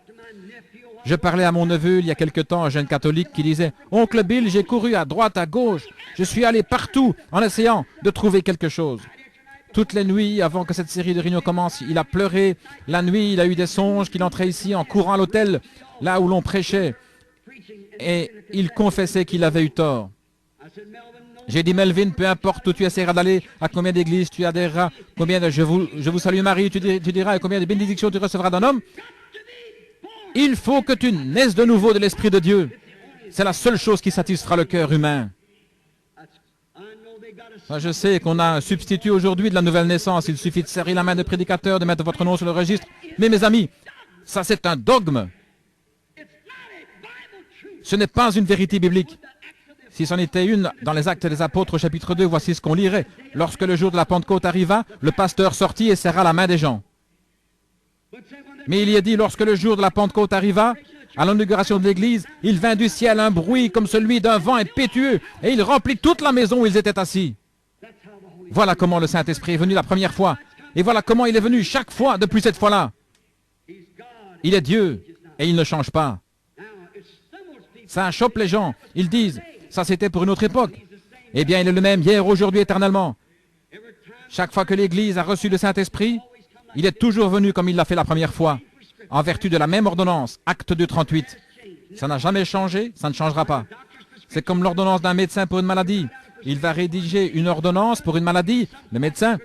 Je parlais à mon neveu il y a quelque temps, un jeune catholique qui disait « Oncle Bill, j'ai couru à droite, à gauche. Je suis allé partout en essayant de trouver quelque chose. » Toutes les nuits, avant que cette série de réunions commence, il a pleuré. La nuit, il a eu des songes qu'il entrait ici en courant à l'hôtel, là où l'on prêchait. Et il confessait qu'il avait eu tort. J'ai dit, Melvin, peu importe où tu essaieras d'aller, à combien d'églises tu adhéreras, combien de je vous salue Marie, tu diras, et combien de bénédictions tu recevras d'un homme, il faut que tu naisses de nouveau de l'Esprit de Dieu. C'est la seule chose qui satisfera le cœur humain. Je sais qu'on a un substitut aujourd'hui de la nouvelle naissance. Il suffit de serrer la main de prédicateur, de mettre votre nom sur le registre. Mais mes amis, ça c'est un dogme. Ce n'est pas une vérité biblique. Si c'en était une dans les Actes des Apôtres au chapitre 2, voici ce qu'on lirait. Lorsque le jour de la Pentecôte arriva, le pasteur sortit et serra la main des gens. Mais il y est dit, lorsque le jour de la Pentecôte arriva, à l'inauguration de l'église, il vint du ciel un bruit comme celui d'un vent impétueux, et il remplit toute la maison où ils étaient assis. Voilà comment le Saint-Esprit est venu la première fois, et voilà comment il est venu chaque fois depuis cette fois-là. Il est Dieu, et il ne change pas. Ça chope les gens. Ils disent, ça c'était pour une autre époque. Eh bien, il est le même hier, aujourd'hui, éternellement. Chaque fois que l'Église a reçu le Saint-Esprit, Il est toujours venu comme il l'a fait la première fois, en vertu de la même ordonnance, acte 2:38. Ça n'a jamais changé, ça ne changera pas. C'est comme l'ordonnance d'un médecin pour une maladie. Il va rédiger une ordonnance pour une maladie. Le médecin,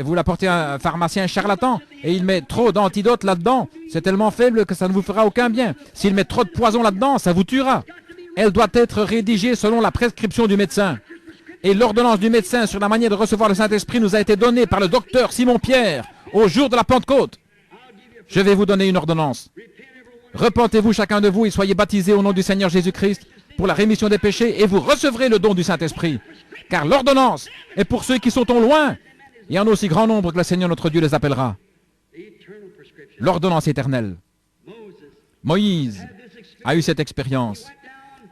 vous l'apportez à un pharmacien charlatan et il met trop d'antidotes là-dedans. C'est tellement faible que ça ne vous fera aucun bien. S'il met trop de poison là-dedans, ça vous tuera. Elle doit être rédigée selon la prescription du médecin. Et l'ordonnance du médecin sur la manière de recevoir le Saint-Esprit nous a été donnée par le docteur Simon-Pierre au jour de la Pentecôte. Je vais vous donner une ordonnance. Repentez-vous chacun de vous et soyez baptisés au nom du Seigneur Jésus-Christ pour la rémission des péchés et vous recevrez le don du Saint-Esprit. Car l'ordonnance est pour ceux qui sont au loin et en aussi grand nombre que le Seigneur notre Dieu les appellera. L'ordonnance éternelle. Moïse a eu cette expérience.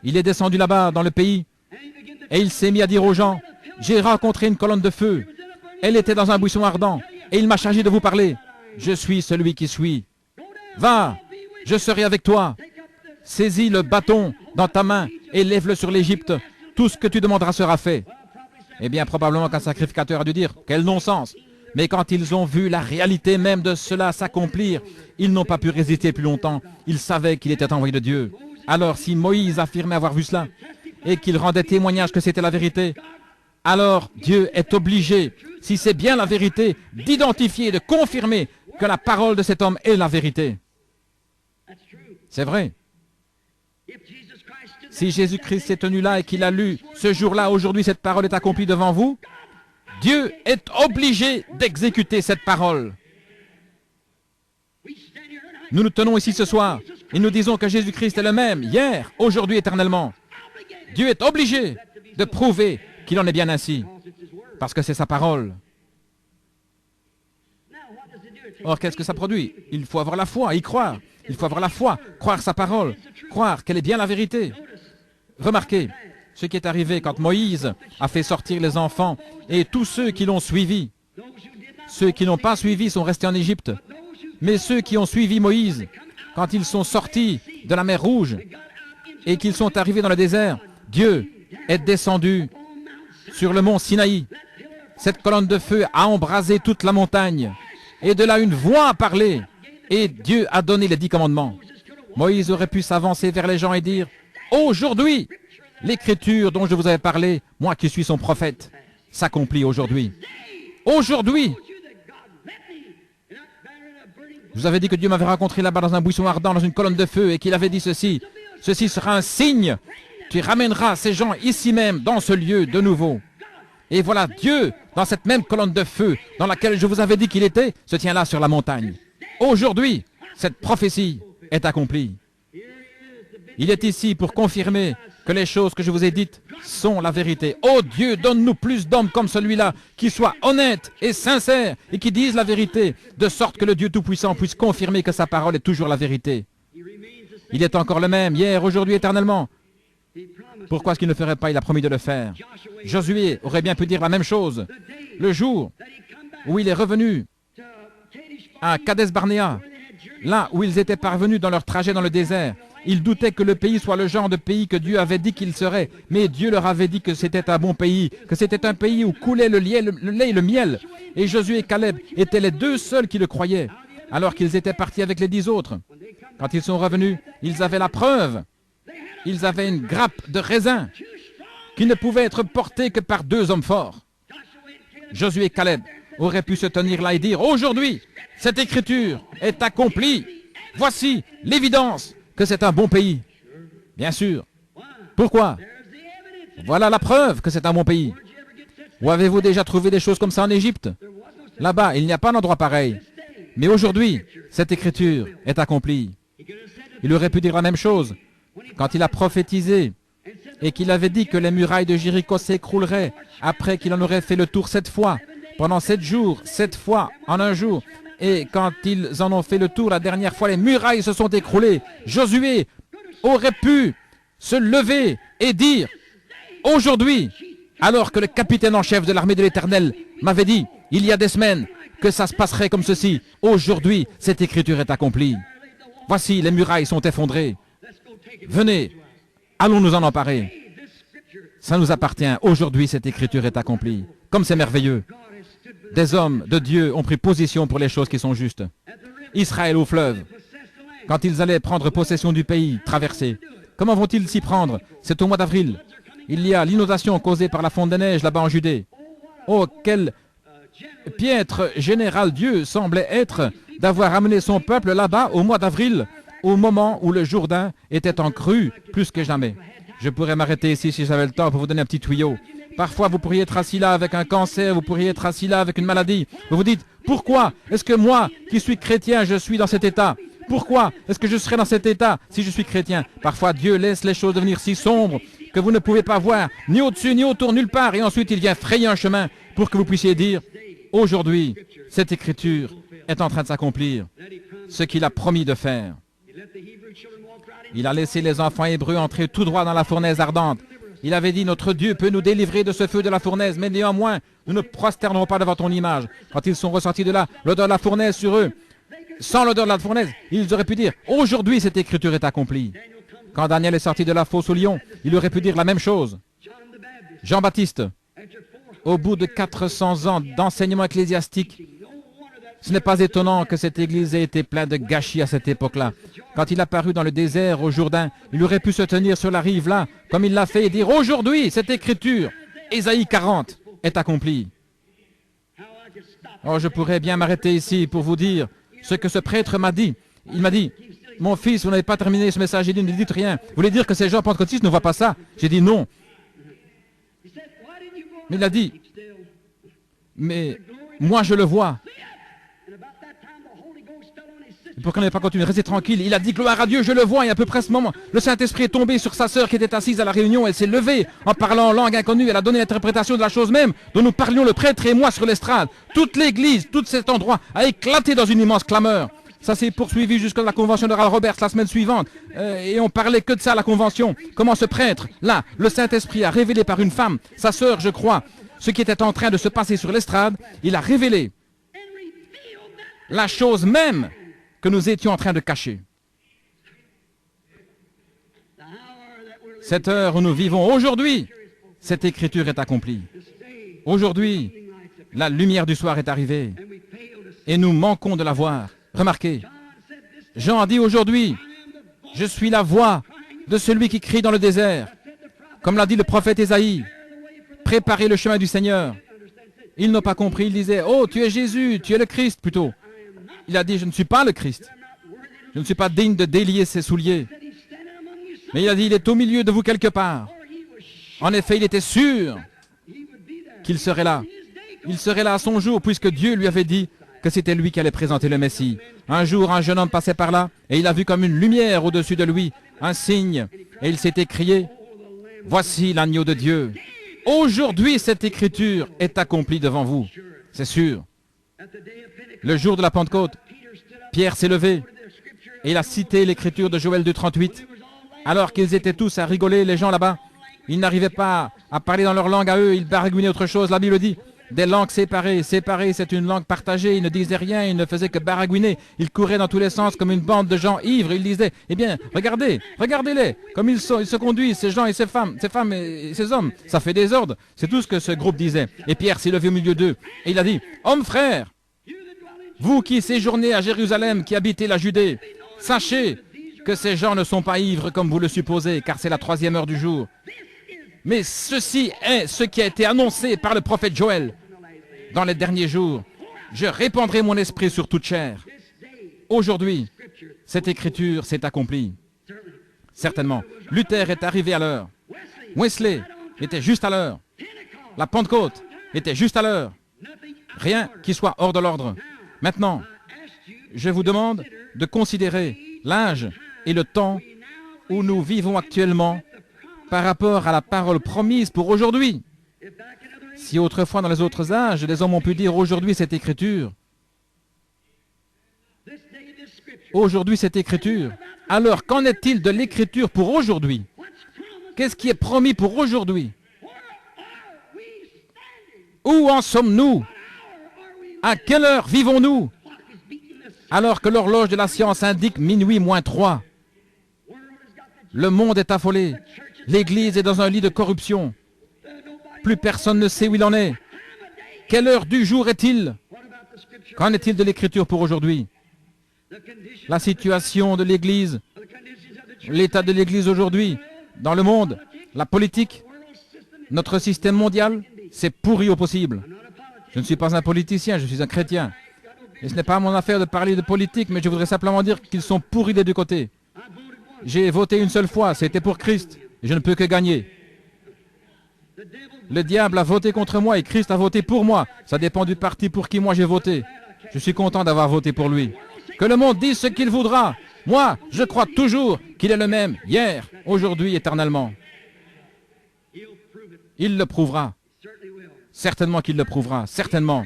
Il est descendu là-bas dans le pays et il s'est mis à dire aux gens, « J'ai rencontré une colonne de feu. Elle était dans un buisson ardent et il m'a chargé de vous parler. Je suis celui qui suis. Va, je serai avec toi. Saisis le bâton dans ta main et lève-le sur l'Égypte. Tout ce que tu demanderas sera fait. » Eh bien, probablement qu'un sacrificateur a dû dire, « Quel non-sens !» Mais quand ils ont vu la réalité même de cela s'accomplir, ils n'ont pas pu résister plus longtemps. Ils savaient qu'il était envoyé de Dieu. Alors, si Moïse affirmait avoir vu cela et qu'il rendait témoignage que c'était la vérité, alors Dieu est obligé, si c'est bien la vérité, d'identifier, de confirmer que la parole de cet homme est la vérité. C'est vrai. Si Jésus-Christ s'est tenu là et qu'il a lu ce jour-là, aujourd'hui, cette parole est accomplie devant vous, Dieu est obligé d'exécuter cette parole. Nous nous tenons ici ce soir et nous disons que Jésus-Christ est le même, hier, aujourd'hui, éternellement. Dieu est obligé de prouver qu'il en est bien ainsi, parce que c'est sa parole. Or, qu'est-ce que ça produit? Il faut avoir la foi, y croire. Il faut avoir la foi, croire sa parole, croire qu'elle est bien la vérité. Remarquez ce qui est arrivé quand Moïse a fait sortir les enfants et tous ceux qui l'ont suivi. Ceux qui n'ont pas suivi sont restés en Égypte. Mais ceux qui ont suivi Moïse, quand ils sont sortis de la mer Rouge et qu'ils sont arrivés dans le désert, Dieu est descendu sur le mont Sinaï. Cette colonne de feu a embrasé toute la montagne. Et de là, une voix a parlé. Et Dieu a donné les 10 commandements. Moïse aurait pu s'avancer vers les gens et dire, « Aujourd'hui, l'écriture dont je vous avais parlé, moi qui suis son prophète, s'accomplit aujourd'hui. Aujourd'hui, je vous avais dit que Dieu m'avait rencontré là-bas dans un buisson ardent, dans une colonne de feu, et qu'il avait dit ceci, « Ceci sera un signe, tu ramèneras ces gens ici même, dans ce lieu, de nouveau. » Et voilà, Dieu, dans cette même colonne de feu, dans laquelle je vous avais dit qu'il était, se tient là sur la montagne. Aujourd'hui, cette prophétie est accomplie. Il est ici pour confirmer que les choses que je vous ai dites sont la vérité. Oh Dieu, donne-nous plus d'hommes comme celui-là, qui soient honnêtes et sincères et qui disent la vérité, de sorte que le Dieu Tout-Puissant puisse confirmer que sa parole est toujours la vérité. Il est encore le même, hier, aujourd'hui, éternellement. Pourquoi est-ce qu'il ne ferait pas? Il a promis de le faire. Josué aurait bien pu dire la même chose. Le jour où il est revenu à Kadesh Barnéa, là où ils étaient parvenus dans leur trajet dans le désert, ils doutaient que le pays soit le genre de pays que Dieu avait dit qu'il serait. Mais Dieu leur avait dit que c'était un bon pays, que c'était un pays où coulait le lait et le miel. Et Josué et Caleb étaient les 2 seuls qui le croyaient, alors qu'ils étaient partis avec les 10 autres. Quand ils sont revenus, ils avaient la preuve. Ils avaient une grappe de raisin qui ne pouvait être portée que par 2 hommes forts. Josué et Caleb auraient pu se tenir là et dire, « Aujourd'hui, cette écriture est accomplie. Voici l'évidence que c'est un bon pays. » Bien sûr. Pourquoi? Voilà la preuve que c'est un bon pays. Où avez-vous déjà trouvé des choses comme ça en Égypte? Là-bas, il n'y a pas d'endroit pareil. Mais aujourd'hui, cette écriture est accomplie. Il aurait pu dire la même chose quand il a prophétisé et qu'il avait dit que les murailles de Jéricho s'écrouleraient après qu'il en aurait fait le tour 7 fois, pendant 7 jours, 7 fois en un jour. Et quand ils en ont fait le tour la dernière fois, les murailles se sont écroulées. Josué aurait pu se lever et dire, aujourd'hui, alors que le capitaine en chef de l'armée de l'Éternel m'avait dit, il y a des semaines, que ça se passerait comme ceci, aujourd'hui, cette écriture est accomplie. Voici, les murailles sont effondrées. Venez, allons nous en emparer. Ça nous appartient. Aujourd'hui, cette écriture est accomplie. Comme c'est merveilleux. des hommes de Dieu ont pris position pour les choses qui sont justes. Israël au fleuve, quand ils allaient prendre possession du pays, traverser. Comment vont-ils s'y prendre? C'est au mois d'avril. Il y a l'inondation causée par la fonte des neiges là-bas en Judée. Oh, quel piètre général Dieu semblait être d'avoir amené son peuple là-bas au mois d'avril, au moment où le Jourdain était en crue plus que jamais. Je pourrais m'arrêter ici si j'avais le temps pour vous donner un petit tuyau. Parfois, vous pourriez être assis là avec un cancer, vous pourriez être assis là avec une maladie. Vous vous dites, pourquoi est-ce que moi, qui suis chrétien, je suis dans cet état? Pourquoi est-ce que je serai dans cet état si je suis chrétien? Parfois, Dieu laisse les choses devenir si sombres que vous ne pouvez pas voir ni au-dessus, ni autour, nulle part. Et ensuite, il vient frayer un chemin pour que vous puissiez dire, aujourd'hui, cette écriture est en train de s'accomplir, ce qu'il a promis de faire. Il a laissé les enfants hébreux entrer tout droit dans la fournaise ardente. Il avait dit, notre Dieu peut nous délivrer de ce feu de la fournaise, mais néanmoins, nous ne prosternerons pas devant ton image. Quand ils sont ressortis de là, l'odeur de la fournaise sur eux, sans l'odeur de la fournaise, ils auraient pu dire, aujourd'hui cette écriture est accomplie. Quand Daniel est sorti de la fosse au lion, il aurait pu dire la même chose. Jean-Baptiste, au bout de 400 ans d'enseignement ecclésiastique, ce n'est pas étonnant que cette église ait été pleine de gâchis à cette époque-là. Quand il a paru dans le désert au Jourdain, il aurait pu se tenir sur la rive là, comme il l'a fait, et dire, aujourd'hui, cette écriture, Ésaïe 40, est accomplie. Oh, je pourrais bien m'arrêter ici pour vous dire ce que ce prêtre m'a dit. Il m'a dit, mon fils, vous n'avez pas terminé ce message, j'ai dit, ne dites rien. Vous voulez dire que ces gens pentecôtistes ne voient pas ça? J'ai dit non. Mais il a dit, mais moi je le vois. Pour qu'on n'ait pas continué, restez tranquille. Il a dit gloire à Dieu, je le vois. Et à peu près à ce moment, le Saint-Esprit est tombé sur sa sœur qui était assise à la réunion. Elle s'est levée en parlant en langue inconnue. Elle a donné l'interprétation de la chose même dont nous parlions, le prêtre et moi, sur l'estrade. Toute l'église, tout cet endroit a éclaté dans une immense clameur. Ça s'est poursuivi jusqu'à la convention de Ralph Roberts la semaine suivante. Et on parlait que de ça à la convention. Comment ce prêtre, là, le Saint-Esprit a révélé par une femme, sa sœur, je crois, ce qui était en train de se passer sur l'estrade. Il a révélé la chose même que nous étions en train de cacher. Cette heure où nous vivons aujourd'hui, cette écriture est accomplie. Aujourd'hui, la lumière du soir est arrivée et nous manquons de la voir. Remarquez, Jean a dit aujourd'hui, je suis la voix de celui qui crie dans le désert. Comme l'a dit le prophète Ésaïe, préparez le chemin du Seigneur. Ils n'ont pas compris, ils disaient, oh, tu es Jésus, tu es le Christ plutôt. Il a dit, je ne suis pas le Christ. Je ne suis pas digne de délier ses souliers. Mais il a dit, il est au milieu de vous quelque part. En effet, il était sûr qu'il serait là. Il serait là à son jour, puisque Dieu lui avait dit que c'était lui qui allait présenter le Messie. Un jour, un jeune homme passait par là, et il a vu comme une lumière au-dessus de lui, un signe, et il s'est écrié, « Voici l'agneau de Dieu. Aujourd'hui, cette écriture est accomplie devant vous. » C'est sûr. Le jour de la Pentecôte, Pierre s'est levé et il a cité l'écriture de Joël 2,38. Alors qu'ils étaient tous à rigoler, les gens là-bas, ils n'arrivaient pas à parler dans leur langue à eux, ils baragouinaient autre chose. La Bible dit, des langues séparées. Séparées, c'est une langue partagée. Ils ne disaient rien, ils ne faisaient que baragouiner. Ils couraient dans tous les sens comme une bande de gens ivres. Ils disaient, eh bien, regardez, regardez-les, comme ils se conduisent, ces gens et ces femmes et ces hommes. Ça fait désordre. C'est tout ce que ce groupe disait. Et Pierre s'est levé au milieu d'eux et il a dit, hommes frères, vous qui séjournez à Jérusalem, qui habitez la Judée, sachez que ces gens ne sont pas ivres comme vous le supposez, car c'est la 3e heure du jour. Mais ceci est ce qui a été annoncé par le prophète Joël. Dans les derniers jours, je répandrai mon esprit sur toute chair. Aujourd'hui, cette écriture s'est accomplie. Certainement. Luther est arrivé à l'heure. Wesley était juste à l'heure. La Pentecôte était juste à l'heure. Rien qui soit hors de l'ordre. Maintenant, je vous demande de considérer l'âge et le temps où nous vivons actuellement par rapport à la parole promise pour aujourd'hui. Si autrefois dans les autres âges, les hommes ont pu dire aujourd'hui cette écriture, aujourd'hui cette écriture, alors qu'en est-il de l'écriture pour aujourd'hui? Qu'est-ce qui est promis pour aujourd'hui? Où en sommes-nous? À quelle heure vivons-nous? Alors que l'horloge de la science indique minuit moins 3. Le monde est affolé. L'Église est dans un lit de corruption. Plus personne ne sait où il en est. Quelle heure du jour est-il? Qu'en est-il de l'Écriture pour aujourd'hui? La situation de l'Église, l'état de l'Église aujourd'hui, dans le monde, la politique, notre système mondial, c'est pourri au possible. Je ne suis pas un politicien, je suis un chrétien. Et ce n'est pas mon affaire de parler de politique, mais je voudrais simplement dire qu'ils sont pourris des deux côtés. J'ai voté une seule fois, c'était pour Christ, et je ne peux que gagner. Le diable a voté contre moi et Christ a voté pour moi. Ça dépend du parti pour qui moi j'ai voté. Je suis content d'avoir voté pour lui. Que le monde dise ce qu'il voudra. Moi, je crois toujours qu'il est le même, hier, aujourd'hui, éternellement. Il le prouvera. Certainement qu'il le prouvera, certainement.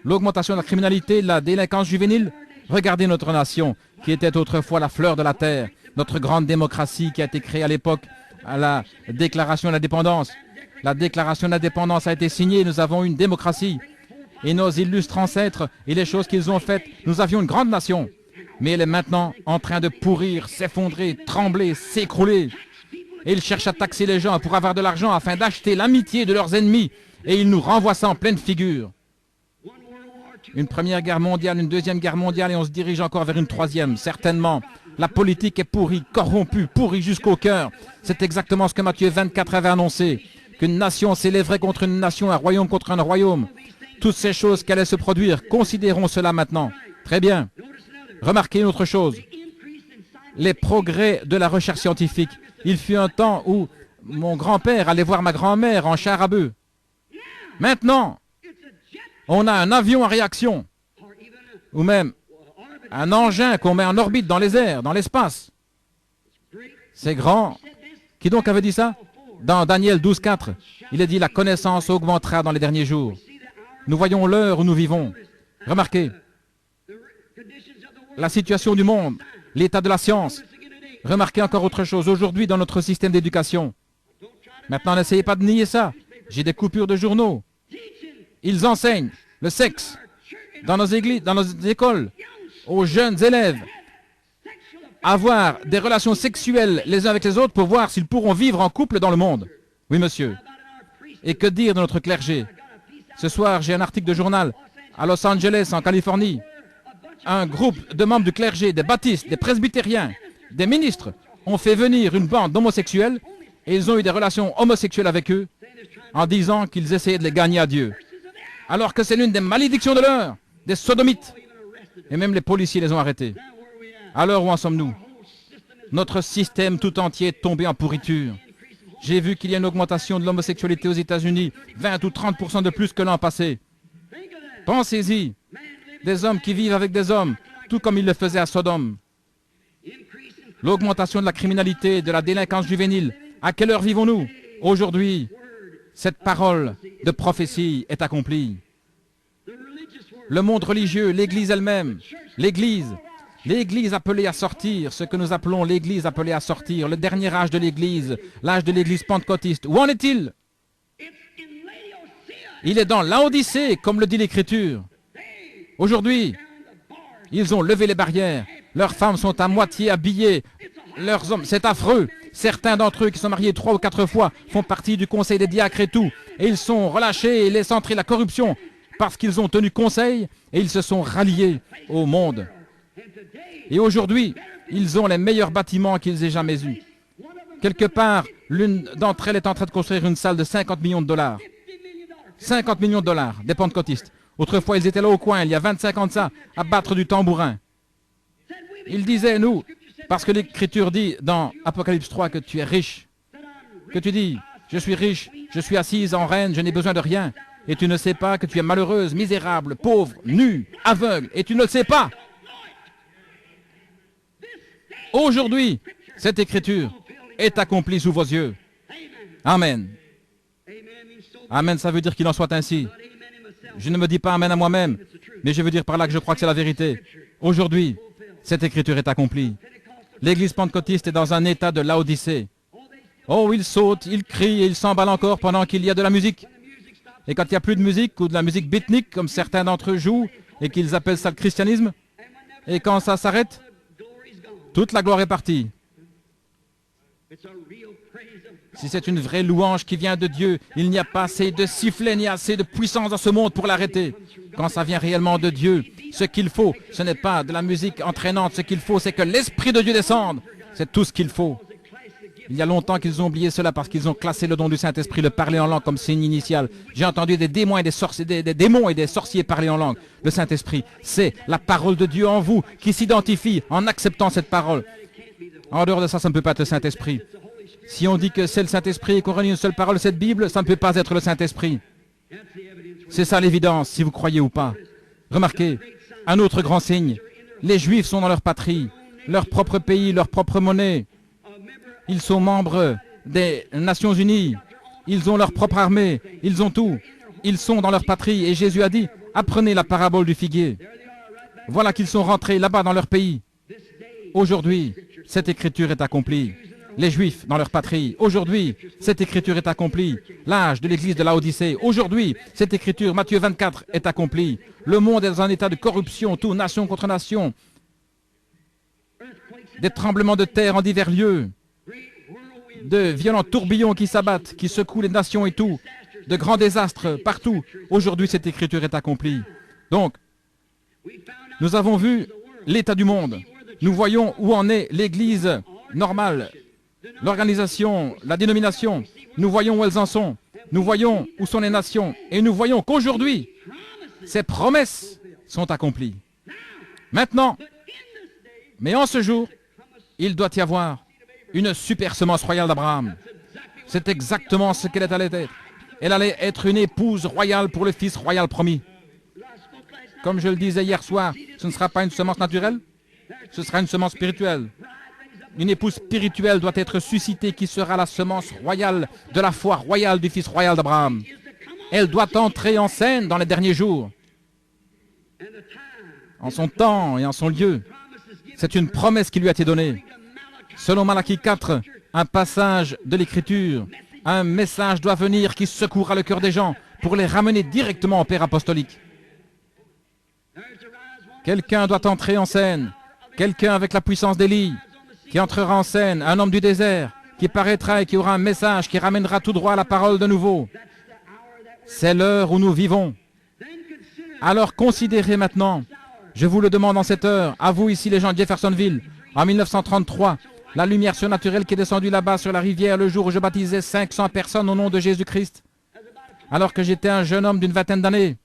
L'augmentation de la criminalité, la délinquance juvénile. Regardez notre nation, qui était autrefois la fleur de la terre. Notre grande démocratie qui a été créée à l'époque, à la déclaration de l'indépendance. La déclaration de l'indépendance a été signée, nous avons une démocratie. Et nos illustres ancêtres et les choses qu'ils ont faites, nous avions une grande nation. Mais elle est maintenant en train de pourrir, s'effondrer, trembler, s'écrouler. Et ils cherchent à taxer les gens pour avoir de l'argent afin d'acheter l'amitié de leurs ennemis. Et ils nous renvoient ça en pleine figure. Une première guerre mondiale, une deuxième guerre mondiale et on se dirige encore vers une troisième, certainement. La politique est pourrie, corrompue, pourrie jusqu'au cœur. C'est exactement ce que Matthieu 24 avait annoncé. Qu'une nation s'élèverait contre une nation, un royaume contre un royaume. Toutes ces choses qui allaient se produire, considérons cela maintenant. Très bien. Remarquez une autre chose. Les progrès de la recherche scientifique. Il fut un temps où mon grand-père allait voir ma grand-mère en char à bœuf. Maintenant, on a un avion à réaction. Ou même un engin qu'on met en orbite dans les airs, dans l'espace. C'est grand. Qui donc avait dit ça? Dans Daniel 12.4, il est dit « La connaissance augmentera dans les derniers jours ». Nous voyons l'heure où nous vivons. Remarquez, la situation du monde, l'état de la science. Remarquez encore autre chose. Aujourd'hui, dans notre système d'éducation, maintenant, n'essayez pas de nier ça. J'ai des coupures de journaux. Ils enseignent le sexe dans nos églises, dans nos écoles, aux jeunes élèves. Avoir des relations sexuelles les uns avec les autres pour voir s'ils pourront vivre en couple dans le monde. Oui, monsieur. Et que dire de notre clergé? Ce soir, j'ai un article de journal à Los Angeles, en Californie. Un groupe de membres du clergé, des baptistes, des presbytériens, des ministres, ont fait venir une bande d'homosexuels et ils ont eu des relations homosexuelles avec eux en disant qu'ils essayaient de les gagner à Dieu. Alors que c'est l'une des malédictions de l'heure, des sodomites. Et même les policiers les ont arrêtés. Alors où en sommes-nous? Notre système tout entier est tombé en pourriture. J'ai vu qu'il y a une augmentation de l'homosexualité aux États-Unis, 20 ou 30% de plus que l'an passé. Pensez-y, des hommes qui vivent avec des hommes, tout comme ils le faisaient à Sodome. L'augmentation de la criminalité, de la délinquance juvénile. À quelle heure vivons-nous? Aujourd'hui, cette parole de prophétie est accomplie. Le monde religieux, l'Église elle-même, l'Église appelée à sortir, ce que nous appelons l'Église appelée à sortir, le dernier âge de l'Église, l'âge de l'Église pentecôtiste. Où en est-il? Il est dans Laodicée, comme le dit l'Écriture. Aujourd'hui, ils ont levé les barrières. Leurs femmes sont à moitié habillées. Leurs hommes, c'est affreux. Certains d'entre eux qui sont mariés 3 ou 4 fois font partie du conseil des diacres et tout. Et ils sont relâchés et laissent entrer la corruption parce qu'ils ont tenu conseil et ils se sont ralliés au monde. Et aujourd'hui, ils ont les meilleurs bâtiments qu'ils aient jamais eus. Quelque part, l'une d'entre elles est en train de construire une salle de 50 millions de dollars. 50 millions de dollars, des pentecôtistes. Autrefois, ils étaient là au coin, il y a 25 ans de ça, à battre du tambourin. Ils disaient, nous, parce que l'Écriture dit dans Apocalypse 3 que tu es riche, que tu dis, je suis riche, je suis assise en reine, je n'ai besoin de rien, et tu ne sais pas que tu es malheureuse, misérable, pauvre, nue, aveugle, et tu ne le sais pas. Aujourd'hui, cette Écriture est accomplie sous vos yeux. Amen. Amen, ça veut dire qu'il en soit ainsi. Je ne me dis pas Amen à moi-même, mais je veux dire par là que je crois que c'est la vérité. Aujourd'hui, cette Écriture est accomplie. L'Église pentecôtiste est dans un état de Laodicée. Oh, ils sautent, ils crient et ils s'emballent encore pendant qu'il y a de la musique. Et quand il n'y a plus de musique, ou de la musique beatnik, comme certains d'entre eux jouent, et qu'ils appellent ça le christianisme, et quand ça s'arrête, toute la gloire est partie. Si c'est une vraie louange qui vient de Dieu, il n'y a pas assez de sifflet ni assez de puissance dans ce monde pour l'arrêter. Quand ça vient réellement de Dieu, ce qu'il faut, ce n'est pas de la musique entraînante. Ce qu'il faut, c'est que l'Esprit de Dieu descende. C'est tout ce qu'il faut. Il y a longtemps qu'ils ont oublié cela parce qu'ils ont classé le don du Saint-Esprit, le parler en langue, comme signe initial. J'ai entendu des démons et des sorciers parler en langue. Le Saint-Esprit, c'est la parole de Dieu en vous qui s'identifie en acceptant cette parole. En dehors de ça, ça ne peut pas être le Saint-Esprit. Si on dit que c'est le Saint-Esprit et qu'on relie une seule parole, cette Bible, ça ne peut pas être le Saint-Esprit. C'est ça l'évidence, si vous croyez ou pas. Remarquez, un autre grand signe. Les Juifs sont dans leur patrie, leur propre pays, leur propre monnaie. Ils sont membres des Nations Unies. Ils ont leur propre armée. Ils ont tout. Ils sont dans leur patrie. Et Jésus a dit, apprenez la parabole du figuier. Voilà qu'ils sont rentrés là-bas dans leur pays. Aujourd'hui, cette écriture est accomplie. Les Juifs dans leur patrie. Aujourd'hui, cette écriture est accomplie. L'âge de l'église de Laodicée. Aujourd'hui, cette écriture, Matthieu 24, est accomplie. Le monde est dans un état de corruption, tout, nation contre nation. Des tremblements de terre en divers lieux. De violents tourbillons qui s'abattent, qui secouent les nations et tout. De grands désastres partout. Aujourd'hui, cette écriture est accomplie. Donc, nous avons vu l'état du monde. Nous voyons où en est l'église normale. L'organisation, la dénomination, nous voyons où elles en sont. Nous voyons où sont les nations. Et nous voyons qu'aujourd'hui, ces promesses sont accomplies. Maintenant, mais en ce jour, il doit y avoir une super semence royale d'Abraham. C'est exactement ce qu'elle allait être. Elle allait être une épouse royale pour le fils royal promis. Comme je le disais hier soir, ce ne sera pas une semence naturelle, ce sera une semence spirituelle. Une épouse spirituelle doit être suscitée qui sera la semence royale de la foi royale du fils royal d'Abraham. Elle doit entrer en scène dans les derniers jours, en son temps et en son lieu. C'est une promesse qui lui a été donnée. Selon Malachie 4, un passage de l'Écriture, un message doit venir qui secouera le cœur des gens pour les ramener directement au Père apostolique. Quelqu'un doit entrer en scène, quelqu'un avec la puissance d'Élie, qui entrera en scène, un homme du désert, qui paraîtra et qui aura un message qui ramènera tout droit la parole de nouveau. C'est l'heure où nous vivons. Alors considérez maintenant, je vous le demande en cette heure, à vous ici les gens de Jeffersonville, en 1933, la lumière surnaturelle qui est descendue là-bas sur la rivière le jour où je baptisais 500 personnes au nom de Jésus-Christ, alors que j'étais un jeune homme d'une vingtaine d'années.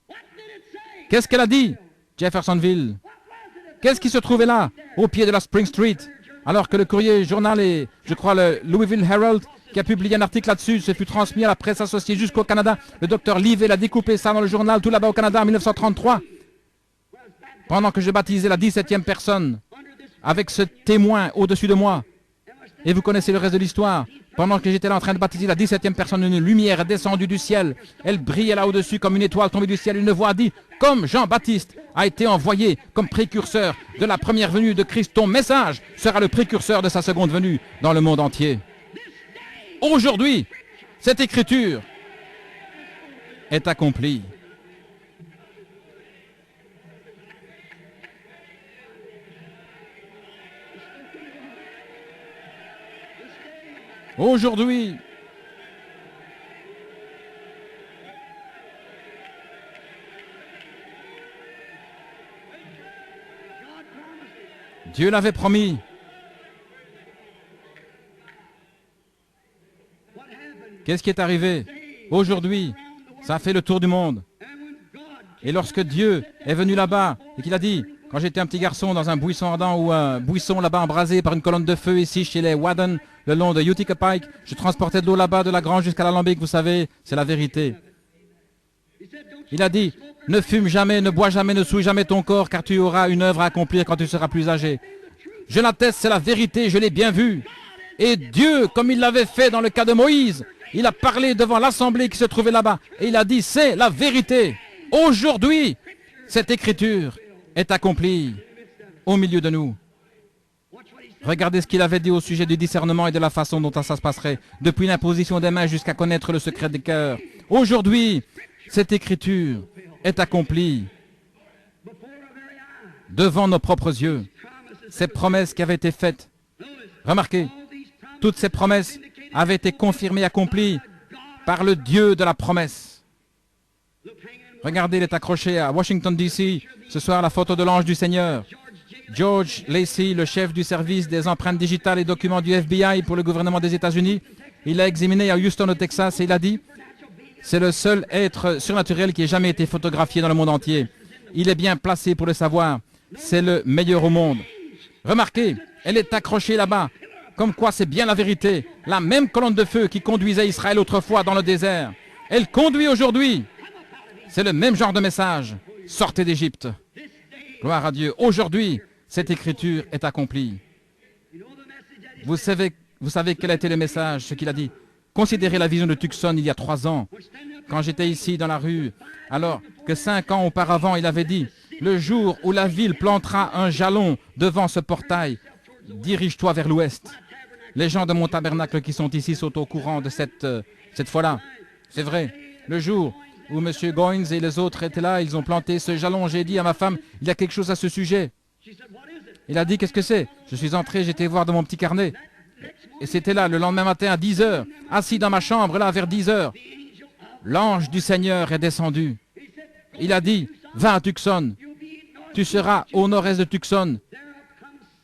Qu'est-ce qu'elle a dit, Jeffersonville? Qu'est-ce qui se trouvait là, au pied de la Spring Street, alors que le courrier journal et, je crois, le Louisville Herald, qui a publié un article là-dessus, se fut transmis à la presse associée jusqu'au Canada. Le docteur Livell a découpé ça dans le journal tout là-bas au Canada en 1933. Pendant que je baptisais la 17e personne, avec ce témoin au-dessus de moi. Et vous connaissez le reste de l'histoire. Pendant que j'étais là en train de baptiser la 17e personne, une lumière est descendue du ciel. Elle brillait là au-dessus comme une étoile tombée du ciel. Une voix a dit, comme Jean-Baptiste a été envoyé comme précurseur de la première venue de Christ, ton message sera le précurseur de sa seconde venue dans le monde entier. Aujourd'hui, cette écriture est accomplie. Aujourd'hui, Dieu l'avait promis. Qu'est-ce qui est arrivé? Aujourd'hui, ça a fait le tour du monde. Et lorsque Dieu est venu là-bas et qu'il a dit, quand j'étais un petit garçon dans un buisson ardent ou un buisson là-bas embrasé par une colonne de feu ici chez les Wadden, le long de Utica Pike, je transportais de l'eau là-bas de la grange jusqu'à l'Alambic, vous savez, c'est la vérité. Il a dit, ne fume jamais, ne bois jamais, ne souille jamais ton corps, car tu auras une œuvre à accomplir quand tu seras plus âgé. Je l'atteste, c'est la vérité, je l'ai bien vu. Et Dieu, comme il l'avait fait dans le cas de Moïse, il a parlé devant l'assemblée qui se trouvait là-bas, et il a dit, c'est la vérité. Aujourd'hui, cette écriture est accomplie au milieu de nous. Regardez ce qu'il avait dit au sujet du discernement et de la façon dont ça se passerait, depuis l'imposition des mains jusqu'à connaître le secret des cœurs. Aujourd'hui, cette écriture est accomplie devant nos propres yeux. Ces promesses qui avaient été faites. Remarquez, toutes ces promesses avaient été confirmées et accomplies par le Dieu de la promesse. Regardez, il est accroché à Washington, D.C. ce soir la photo de l'ange du Seigneur. George Lacey, le chef du service des empreintes digitales et documents du FBI pour le gouvernement des États-Unis, il l'a examiné à Houston, au Texas, et il a dit « C'est le seul être surnaturel qui ait jamais été photographié dans le monde entier. Il est bien placé pour le savoir. C'est le meilleur au monde. » Remarquez, elle est accrochée là-bas, comme quoi c'est bien la vérité. La même colonne de feu qui conduisait Israël autrefois dans le désert. Elle conduit aujourd'hui. C'est le même genre de message. Sortez d'Égypte. Gloire à Dieu. Aujourd'hui, cette écriture est accomplie. Vous savez quel a été le message, ce qu'il a dit. Considérez la vision de Tucson il y a 3 ans, quand j'étais ici dans la rue, alors que 5 ans auparavant, il avait dit, le jour où la ville plantera un jalon devant ce portail, dirige-toi vers l'ouest. Les gens de mon tabernacle qui sont ici sont au courant de cette fois-là. C'est vrai. Le jour où M. Goins et les autres étaient là, ils ont planté ce jalon. J'ai dit à ma femme, il y a quelque chose à ce sujet. Il a dit, qu'est-ce que c'est? Je suis entré, j'étais voir dans mon petit carnet. Et c'était là, le lendemain matin à 10 heures, assis dans ma chambre, là, vers 10 heures. L'ange du Seigneur est descendu. Il a dit, va à Tucson. Tu seras au nord-est de Tucson.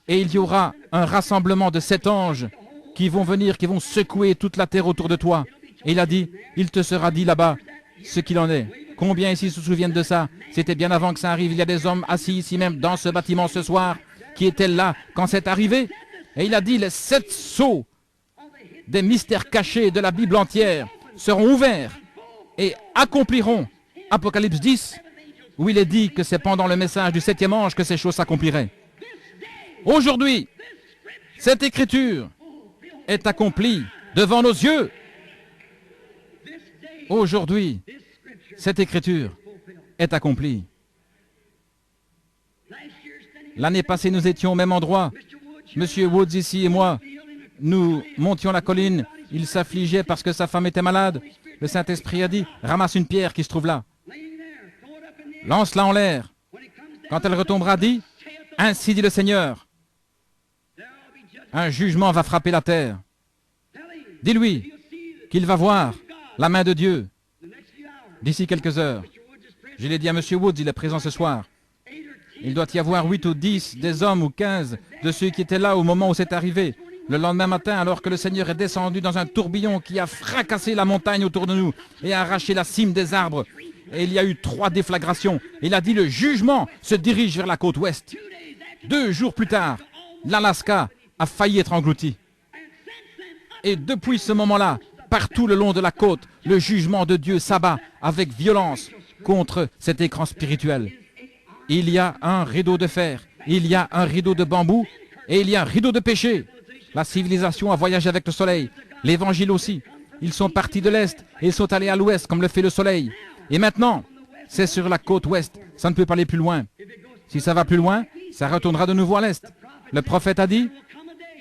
Et il y aura un rassemblement de 7 anges qui vont venir, qui vont secouer toute la terre autour de toi. Et il a dit, il te sera dit là-bas ce qu'il en est. Combien ici se souviennent de ça? C'était bien avant que ça arrive. Il y a des hommes assis ici même dans ce bâtiment ce soir qui étaient là quand c'est arrivé. Et il a dit, les 7 sceaux des mystères cachés de la Bible entière seront ouverts et accompliront. Apocalypse 10, où il est dit que c'est pendant le message du 7e ange que ces choses s'accompliraient. Aujourd'hui, cette écriture est accomplie devant nos yeux. Aujourd'hui, cette écriture est accomplie. L'année passée, nous étions au même endroit. Monsieur Woods ici et moi, nous montions la colline. Il s'affligeait parce que sa femme était malade. Le Saint-Esprit a dit, ramasse une pierre qui se trouve là. Lance-la en l'air. Quand elle retombera, dis, ainsi dit le Seigneur. Un jugement va frapper la terre. Dis-lui qu'il va voir la main de Dieu d'ici quelques heures. Je l'ai dit à M. Woods, il est présent ce soir. Il doit y avoir 8 ou 10 des hommes ou 15 de ceux qui étaient là au moment où c'est arrivé. Le lendemain matin, alors que le Seigneur est descendu dans un tourbillon qui a fracassé la montagne autour de nous et a arraché la cime des arbres. Et il y a eu 3 déflagrations. Il a dit le jugement se dirige vers la côte ouest. 2 jours plus tard, l'Alaska a failli être englouti. Et depuis ce moment-là, partout le long de la côte, le jugement de Dieu s'abat avec violence contre cet écran spirituel. Il y a un rideau de fer, il y a un rideau de bambou et il y a un rideau de péché. La civilisation a voyagé avec le soleil, l'évangile aussi. Ils sont partis de l'est et ils sont allés à l'ouest comme le fait le soleil. Et maintenant, c'est sur la côte ouest, ça ne peut pas aller plus loin. Si ça va plus loin, ça retournera de nouveau à l'est. Le prophète a dit,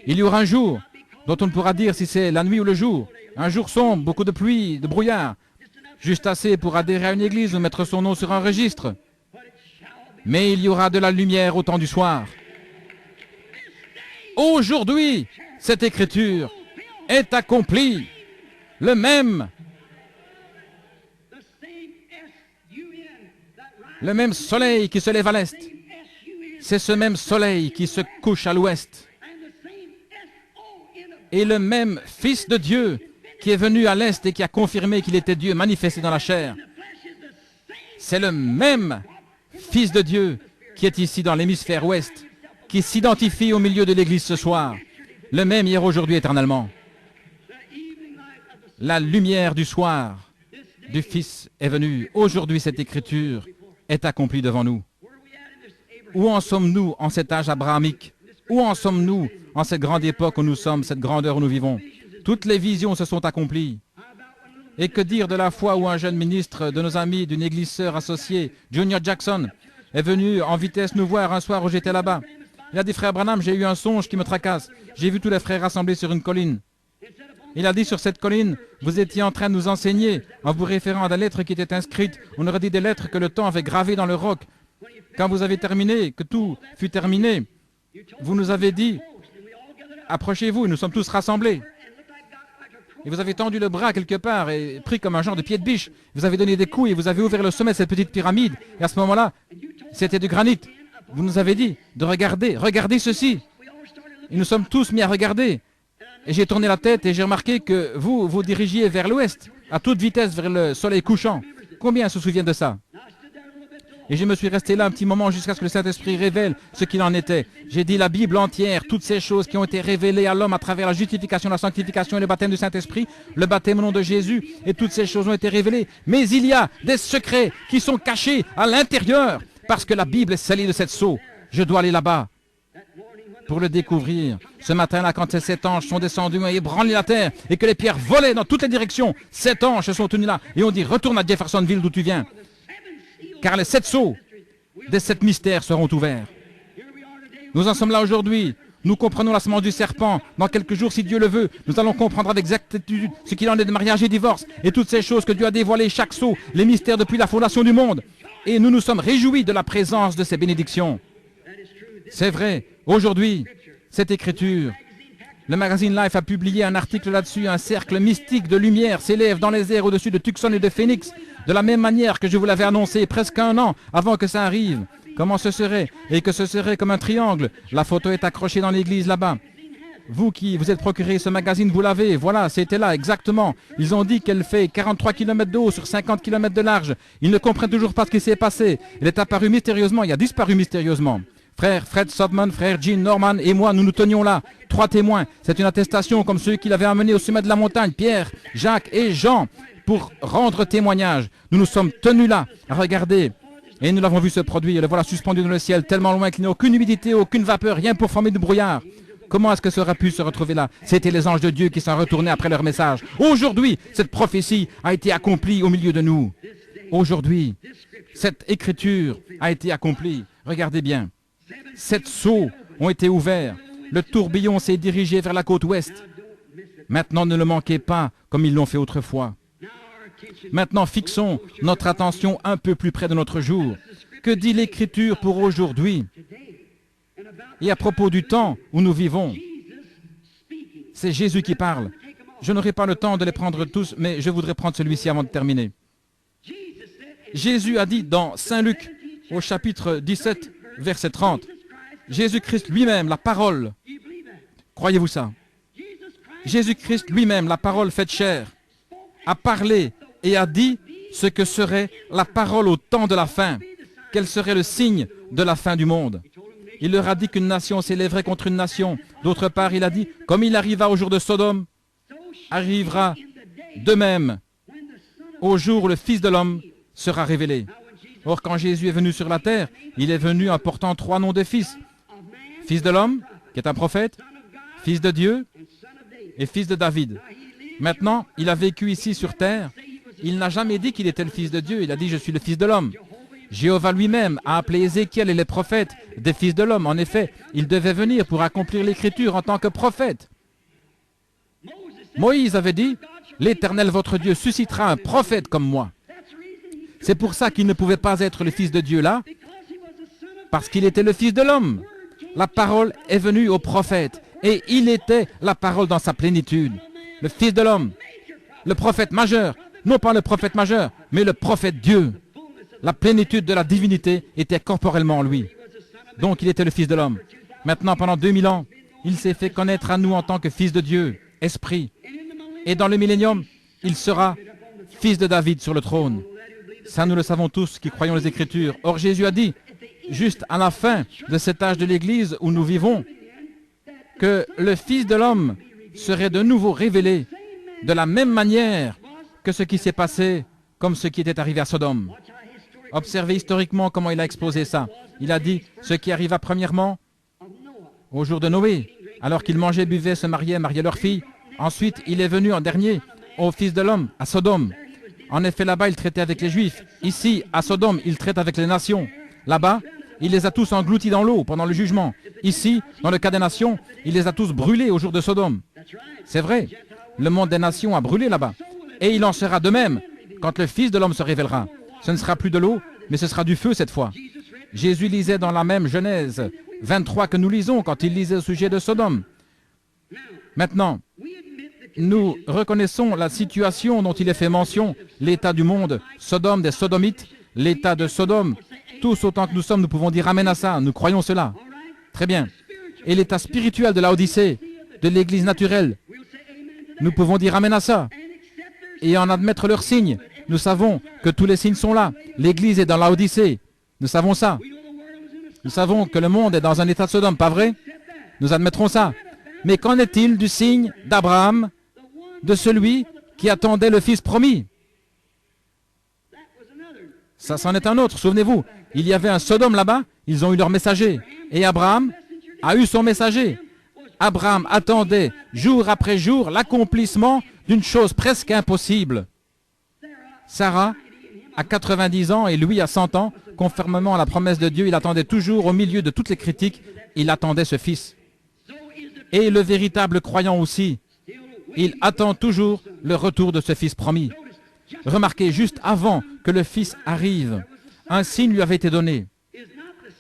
il y aura un jour dont on ne pourra dire si c'est la nuit ou le jour. Un jour sombre, beaucoup de pluie, de brouillard. Juste assez pour adhérer à une église ou mettre son nom sur un registre. Mais il y aura de la lumière au temps du soir. Aujourd'hui, cette écriture est accomplie. Le même soleil qui se lève à l'est, c'est ce même soleil qui se couche à l'ouest. Et le même Fils de Dieu qui est venu à l'est et qui a confirmé qu'il était Dieu manifesté dans la chair, c'est le même Fils de Dieu qui est ici dans l'hémisphère ouest, qui s'identifie au milieu de l'Église ce soir, le même hier, aujourd'hui, éternellement. La lumière du soir du Fils est venue. Aujourd'hui, cette écriture est accomplie devant nous. Où en sommes-nous en cet âge abrahamique? Où en sommes-nous en cette grande époque où nous sommes, cette grandeur où nous vivons? Toutes les visions se sont accomplies. Et que dire de la fois où un jeune ministre de nos amis d'une église sœur associée, Junior Jackson, est venu en vitesse nous voir un soir où j'étais là-bas. Il a dit, frère Branham, j'ai eu un songe qui me tracasse. J'ai vu tous les frères rassemblés sur une colline. Il a dit, sur cette colline, vous étiez en train de nous enseigner, en vous référant à des lettres qui étaient inscrites. On aurait dit des lettres que le temps avait gravées dans le roc. Quand vous avez terminé, que tout fut terminé, vous nous avez dit, approchez-vous, nous sommes tous rassemblés. Et vous avez tendu le bras quelque part et pris comme un genre de pied de biche. Vous avez donné des coups et vous avez ouvert le sommet de cette petite pyramide. Et à ce moment-là, c'était du granit. Vous nous avez dit de regarder, regardez ceci. Et nous sommes tous mis à regarder. Et j'ai tourné la tête et j'ai remarqué que vous, vous dirigiez vers l'ouest, à toute vitesse vers le soleil couchant. Combien se souviennent de ça? Et je me suis resté là un petit moment jusqu'à ce que le Saint-Esprit révèle ce qu'il en était. J'ai dit la Bible entière, toutes ces choses qui ont été révélées à l'homme à travers la justification, la sanctification et le baptême du Saint-Esprit, le baptême au nom de Jésus, et toutes ces choses ont été révélées. Mais il y a des secrets qui sont cachés à l'intérieur, parce que la Bible est scellée de cette sceau. Je dois aller là-bas pour le découvrir. Ce matin-là, quand ces 7 anges sont descendus et ébranlé la terre, et que les pierres volaient dans toutes les directions, 7 anges se sont tenus là, et on dit, retourne à Jeffersonville d'où tu viens. Car les 7 sceaux des 7 mystères seront ouverts. Nous en sommes là aujourd'hui. Nous comprenons la semence du serpent. Dans quelques jours, si Dieu le veut, nous allons comprendre avec exactitude ce qu'il en est de mariage et divorce, et toutes ces choses que Dieu a dévoilées, chaque sceau, les mystères depuis la fondation du monde. Et nous nous sommes réjouis de la présence de ces bénédictions. C'est vrai, aujourd'hui, cette écriture, le magazine Life a publié un article là-dessus, un cercle mystique de lumière s'élève dans les airs au-dessus de Tucson et de Phoenix, de la même manière que je vous l'avais annoncé presque 1 an avant que ça arrive. Comment ce serait? Et que ce serait comme un triangle. La photo est accrochée dans l'église là-bas. Vous qui vous êtes procuré ce magazine, vous l'avez. Voilà, c'était là, exactement. Ils ont dit qu'elle fait 43 km de haut sur 50 km de large. Ils ne comprennent toujours pas ce qui s'est passé. Elle est apparue mystérieusement, il a disparu mystérieusement. Frère Fred Sobman, frère Gene Norman et moi, nous nous tenions là. 3 témoins. C'est une attestation comme ceux qui l'avaient amené au sommet de la montagne, Pierre, Jacques et Jean, pour rendre témoignage. Nous nous sommes tenus là, à regarder. Et nous l'avons vu se produire. Le voilà suspendu dans le ciel, tellement loin qu'il n'y a aucune humidité, aucune vapeur, rien pour former du brouillard. Comment est-ce que ça aurait pu se retrouver là? C'était les anges de Dieu qui sont retournés après leur message. Aujourd'hui, cette prophétie a été accomplie au milieu de nous. Aujourd'hui, cette écriture a été accomplie. Regardez bien. 7 sceaux ont été ouverts. Le tourbillon s'est dirigé vers la côte ouest. Maintenant, ne le manquez pas comme ils l'ont fait autrefois. Maintenant, fixons notre attention un peu plus près de notre jour. Que dit l'Écriture pour aujourd'hui? Et à propos du temps où nous vivons, c'est Jésus qui parle. Je n'aurai pas le temps de les prendre tous, mais je voudrais prendre celui-ci avant de terminer. Jésus a dit dans Saint Luc, au chapitre 17, verset 30, Jésus-Christ lui-même, la parole, croyez-vous ça? Jésus-Christ lui-même, la parole faite chair, a parlé et a dit ce que serait la parole au temps de la fin, quel serait le signe de la fin du monde. Il leur a dit qu'une nation s'élèverait contre une nation. D'autre part, il a dit, comme il arriva au jour de Sodome, arrivera de même au jour où le Fils de l'homme sera révélé. Or, quand Jésus est venu sur la terre, il est venu en portant 3 noms de fils. Fils de l'homme, qui est un prophète, fils de Dieu et fils de David. Maintenant, il a vécu ici sur terre. Il n'a jamais dit qu'il était le fils de Dieu. Il a dit, je suis le fils de l'homme. Jéhovah lui-même a appelé Ézéchiel et les prophètes des fils de l'homme. En effet, il devait venir pour accomplir l'écriture en tant que prophète. Moïse avait dit, l'Éternel votre Dieu suscitera un prophète comme moi. C'est pour ça qu'il ne pouvait pas être le fils de Dieu là, parce qu'il était le fils de l'homme. La parole est venue au prophète, et il était la parole dans sa plénitude. Le fils de l'homme, le prophète majeur, non pas le prophète majeur, mais le prophète Dieu. La plénitude de la divinité était corporellement en lui. Donc il était le fils de l'homme. Maintenant, pendant 2000 ans, il s'est fait connaître à nous en tant que fils de Dieu, esprit. Et dans le millénium, il sera fils de David sur le trône. Ça, nous le savons tous qui croyons les Écritures. Or, Jésus a dit, juste à la fin de cet âge de l'Église où nous vivons, que le Fils de l'homme serait de nouveau révélé de la même manière que ce qui s'est passé comme ce qui était arrivé à Sodome. Observez historiquement comment il a exposé ça. Il a dit ce qui arriva premièrement au jour de Noé, alors qu'ils mangeaient, buvaient, se mariaient leur fille. Ensuite, il est venu en dernier au Fils de l'homme, à Sodome. En effet, là-bas, il traitait avec les Juifs. Ici, à Sodome, il traite avec les nations. Là-bas, il les a tous engloutis dans l'eau pendant le jugement. Ici, dans le cas des nations, il les a tous brûlés au jour de Sodome. C'est vrai, le monde des nations a brûlé là-bas. Et il en sera de même quand le Fils de l'homme se révélera. Ce ne sera plus de l'eau, mais ce sera du feu cette fois. Jésus lisait dans la même Genèse 23 que nous lisons quand il lisait au sujet de Sodome. Maintenant, nous reconnaissons la situation dont il est fait mention, l'état du monde, Sodome, des Sodomites, l'état de Sodome. Tous autant que nous sommes, nous pouvons dire amen à ça, nous croyons cela. Très bien. Et l'état spirituel de la Odyssée, de l'Église naturelle, nous pouvons dire amen à ça. Et en admettre leurs signes. Nous savons que tous les signes sont là. L'Église est dans la Odyssée. Nous savons ça. Nous savons que le monde est dans un état de Sodome, pas vrai? Nous admettrons ça. Mais qu'en est-il du signe d'Abraham, de celui qui attendait le Fils promis? Ça, c'en est un autre, souvenez-vous. Il y avait un Sodome là-bas, ils ont eu leur messager. Et Abraham a eu son messager. Abraham attendait jour après jour l'accomplissement d'une chose presque impossible. Sarah a 90 ans et lui a 100 ans. Conformément à la promesse de Dieu, il attendait toujours, au milieu de toutes les critiques, il attendait ce fils. Et le véritable croyant aussi, il attend toujours le retour de ce fils promis. Remarquez, juste avant que le fils arrive, un signe lui avait été donné.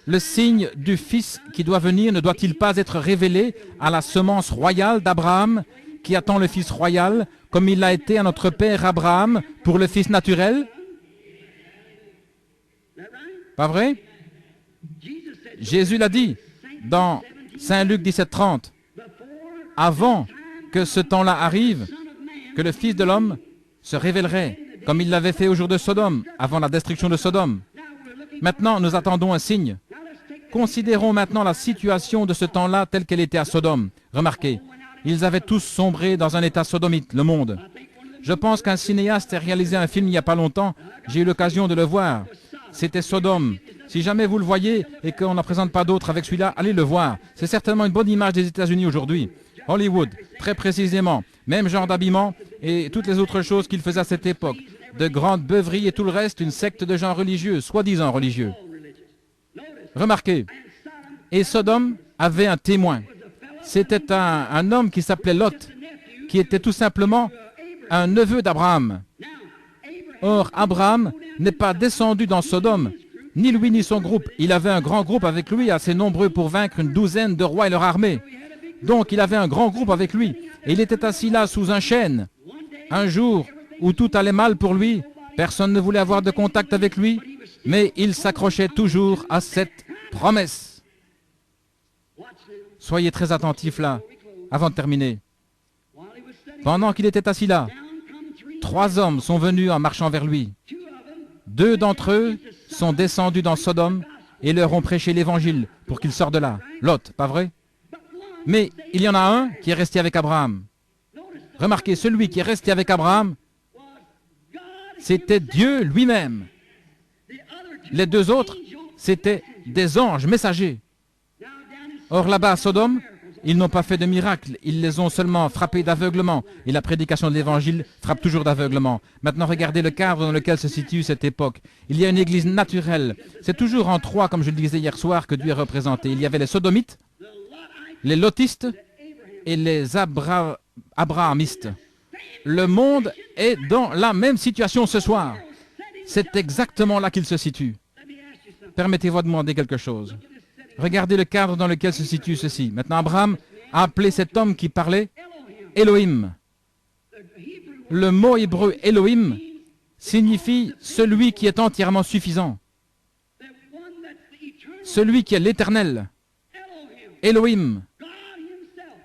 Le signe du fils qui doit venir ne doit-il pas être révélé à la semence royale d'Abraham, qui attend le fils royal, comme il l'a été à notre père Abraham pour le fils naturel? Pas vrai? Jésus l'a dit dans Saint Luc 17:30. Avant que ce temps-là arrive, que le Fils de l'homme se révélerait, comme il l'avait fait au jour de Sodome, avant la destruction de Sodome. Maintenant, nous attendons un signe. Considérons maintenant la situation de ce temps-là telle qu'elle était à Sodome. Remarquez, ils avaient tous sombré dans un état sodomite, le monde. Je pense qu'un cinéaste a réalisé un film il n'y a pas longtemps. J'ai eu l'occasion de le voir. C'était Sodome. Si jamais vous le voyez et qu'on n'en présente pas d'autres avec celui-là, allez le voir. C'est certainement une bonne image des États-Unis aujourd'hui. Hollywood, très précisément. Même genre d'habillement et toutes les autres choses qu'il faisait à cette époque. De grandes beuveries et tout le reste, une secte de gens religieux, soi-disant religieux. Remarquez, et Sodome avait un témoin. C'était un homme qui s'appelait Lot, qui était tout simplement un neveu d'Abraham. Or, Abraham n'est pas descendu dans Sodome, ni lui ni son groupe. Il avait un grand groupe avec lui, assez nombreux pour vaincre une douzaine de rois et leur armée. Donc, il avait un grand groupe avec lui. Et il était assis là, sous un chêne. Un jour où tout allait mal pour lui, personne ne voulait avoir de contact avec lui, mais il s'accrochait toujours à cette promesse. Soyez très attentifs là, avant de terminer. Pendant qu'il était assis là, 3 hommes sont venus en marchant vers lui. 2 d'entre eux sont descendus dans Sodome et leur ont prêché l'évangile pour qu'ils sortent de là. Lot, pas vrai? Mais il y en a un qui est resté avec Abraham. Remarquez, celui qui est resté avec Abraham, c'était Dieu lui-même. Les 2 autres, c'étaient des anges messagers. Or là-bas à Sodome, ils n'ont pas fait de miracle, ils les ont seulement frappés d'aveuglement. Et la prédication de l'Évangile frappe toujours d'aveuglement. Maintenant, regardez le cadre dans lequel se situe cette époque. Il y a une église naturelle. C'est toujours en 3, comme je le disais hier soir, que Dieu est représenté. Il y avait les Sodomites, les Lotistes et les Abrahamistes. Le monde est dans la même situation ce soir. C'est exactement là qu'il se situe. Permettez-moi de demander quelque chose. Regardez le cadre dans lequel se situe ceci. Maintenant, Abraham a appelé cet homme qui parlait Elohim. Le mot hébreu Elohim signifie celui qui est entièrement suffisant. Celui qui est l'éternel. Elohim.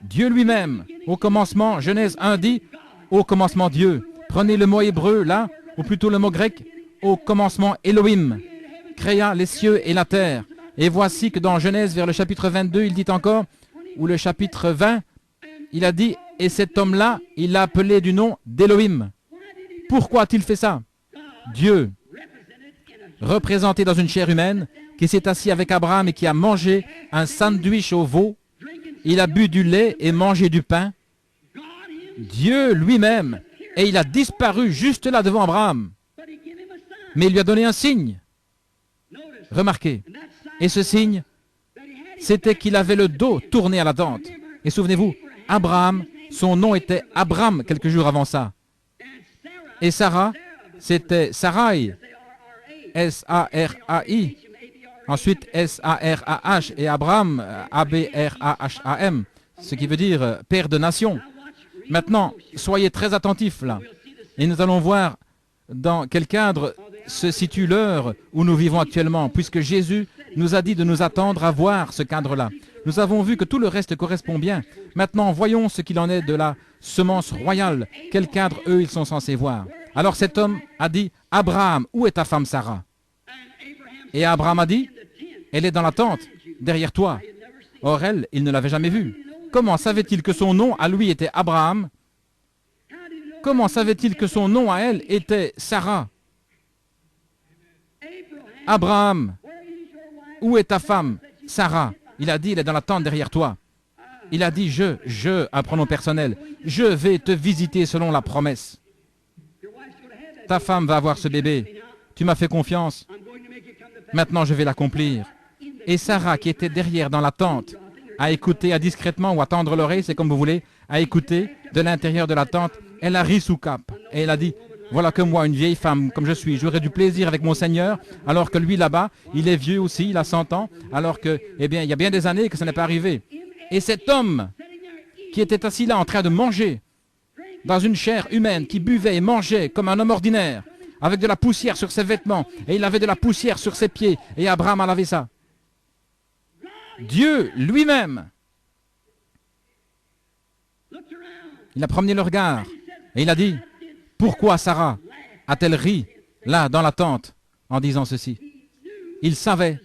Dieu lui-même. Au commencement, Genèse 1 dit, au commencement Dieu. Prenez le mot hébreu là, ou plutôt le mot grec, au commencement Elohim créa les cieux et la terre. Et voici que dans Genèse, vers le chapitre 22, il dit encore, ou le chapitre 20, il a dit, et cet homme-là, il l'a appelé du nom d'Elohim. Pourquoi a-t-il fait ça? Dieu, représenté dans une chair humaine, qui s'est assis avec Abraham et qui a mangé un sandwich au veau, il a bu du lait et mangé du pain. Dieu lui-même, et il a disparu juste là devant Abraham. Mais il lui a donné un signe. Remarquez. Et ce signe, c'était qu'il avait le dos tourné à la tente. Et souvenez-vous, Abraham, son nom était Abram quelques jours avant ça. Et Sarah, c'était Sarai, S-A-R-A-I. Ensuite, S-A-R-A-H et Abraham, A-B-R-A-H-A-M. ce qui veut dire père de nation. Maintenant, soyez très attentifs là. Et nous allons voir dans quel cadre se situe l'heure où nous vivons actuellement, puisque Jésus nous a dit de nous attendre à voir ce cadre-là. Nous avons vu que tout le reste correspond bien. Maintenant, voyons ce qu'il en est de la semence royale. Quel cadre, eux, ils sont censés voir. Alors cet homme a dit, « Abraham, où est ta femme Sarah ?» Et Abraham a dit, « Elle est dans la tente, derrière toi. » Or elle, il ne l'avait jamais vue. Comment savait-il que son nom à lui était Abraham? Comment savait-il que son nom à elle était Sarah? Abraham, où est ta femme Sarah? Il a dit, elle est dans la tente derrière toi. Il a dit, un pronom personnel, je vais te visiter selon la promesse. Ta femme va avoir ce bébé. Tu m'as fait confiance. Maintenant, je vais l'accomplir. Et Sarah, qui était derrière dans la tente, a écouté discrètement ou à tendre l'oreille, c'est comme vous voulez, a écouté de l'intérieur de la tente. Elle a ri sous cape et elle a dit, voilà que moi, une vieille femme comme je suis, j'aurai du plaisir avec mon Seigneur, alors que lui là-bas, il est vieux aussi, il a 100 ans, alors que, eh bien, il y a bien des années que ça n'est pas arrivé. Et cet homme qui était assis là en train de manger dans une chair humaine, qui buvait et mangeait comme un homme ordinaire, avec de la poussière sur ses vêtements, et il avait de la poussière sur ses pieds, et Abraham a lavé ça. Dieu lui-même, il a promené le regard, et il a dit, pourquoi Sarah a-t-elle ri là dans la tente en disant ceci? Il savait,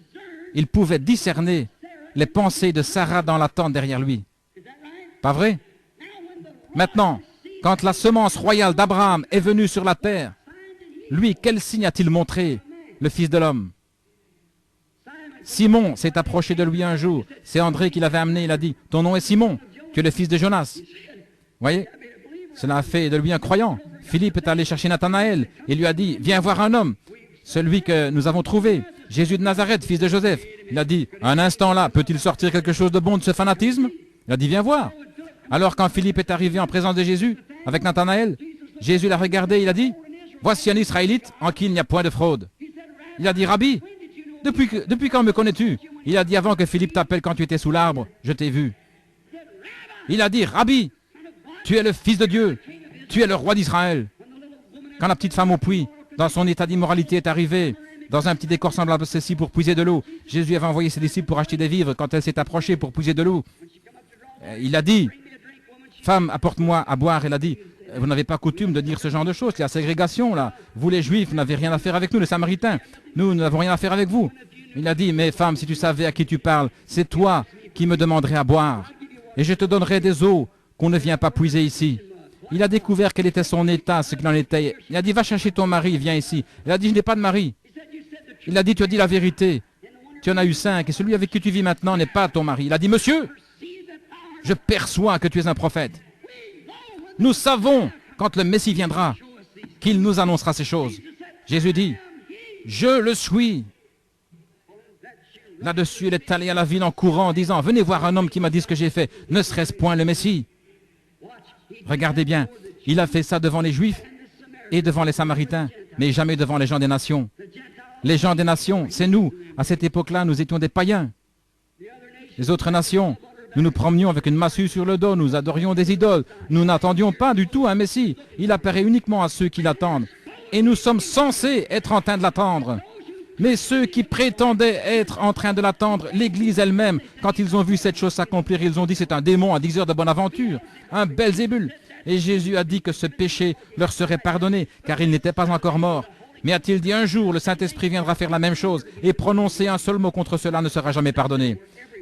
il pouvait discerner les pensées de Sarah dans la tente derrière lui. Pas vrai? Maintenant, quand la semence royale d'Abraham est venue sur la terre, lui, quel signe a-t-il montré, le Fils de l'homme? Simon s'est approché de lui un jour. C'est André qui l'avait amené. Il a dit, ton nom est Simon, tu es le fils de Jonas. Voyez, cela a fait de lui un croyant. Philippe est allé chercher Nathanaël et lui a dit, viens voir un homme, celui que nous avons trouvé, Jésus de Nazareth, fils de Joseph. Il a dit, un instant là, peut-il sortir quelque chose de bon de ce fanatisme? Il a dit, viens voir. Alors quand Philippe est arrivé en présence de Jésus, avec Nathanaël, Jésus l'a regardé, il a dit, voici un Israélite en qui il n'y a point de fraude. Il a dit, Rabbi, depuis quand me connais-tu? Il a dit, avant que Philippe t'appelle quand tu étais sous l'arbre, je t'ai vu. Il a dit, Rabbi, tu es le Fils de Dieu, tu es le roi d'Israël. Quand la petite femme au puits, dans son état d'immoralité, est arrivée, dans un petit décor semblable à ceci pour puiser de l'eau, Jésus avait envoyé ses disciples pour acheter des vivres. Quand elle s'est approchée pour puiser de l'eau, il a dit, femme, apporte-moi à boire. Elle a dit, vous n'avez pas coutume de dire ce genre de choses, il y a ségrégation là. Vous les Juifs, vous n'avez rien à faire avec nous, les Samaritains. Nous n'avons rien à faire avec vous. Il a dit, mais femme, si tu savais à qui tu parles, c'est toi qui me demanderais à boire. Et je te donnerai des eaux qu'on ne vient pas puiser ici. Il a découvert quel était son état, ce qu'il en était. Il a dit, va chercher ton mari, viens ici. Il a dit, je n'ai pas de mari. Il a dit, tu as dit la vérité. Tu en as eu 5 et celui avec qui tu vis maintenant n'est pas ton mari. Il a dit, monsieur, je perçois que tu es un prophète. Nous savons, quand le Messie viendra, qu'il nous annoncera ces choses. Jésus dit, je le suis. Là-dessus, il est allé à la ville en courant, en disant, venez voir un homme qui m'a dit ce que j'ai fait. Ne serait-ce point le Messie? Regardez bien, il a fait ça devant les Juifs et devant les Samaritains, mais jamais devant les gens des nations. Les gens des nations, c'est nous. À cette époque-là, nous étions des païens. Les autres nations, nous nous promenions avec une massue sur le dos, nous adorions des idoles. Nous n'attendions pas du tout un Messie. Il apparaît uniquement à ceux qui l'attendent. Et nous sommes censés être en train de l'attendre. Mais ceux qui prétendaient être en train de l'attendre, l'Église elle-même, quand ils ont vu cette chose s'accomplir, ils ont dit c'est un démon, un diseur de bonne aventure, un Belzébul. Et Jésus a dit que ce péché leur serait pardonné, car ils n'étaient pas encore morts. Mais a-t-il dit un jour, le Saint-Esprit viendra faire la même chose, et prononcer un seul mot contre cela ne sera jamais pardonné.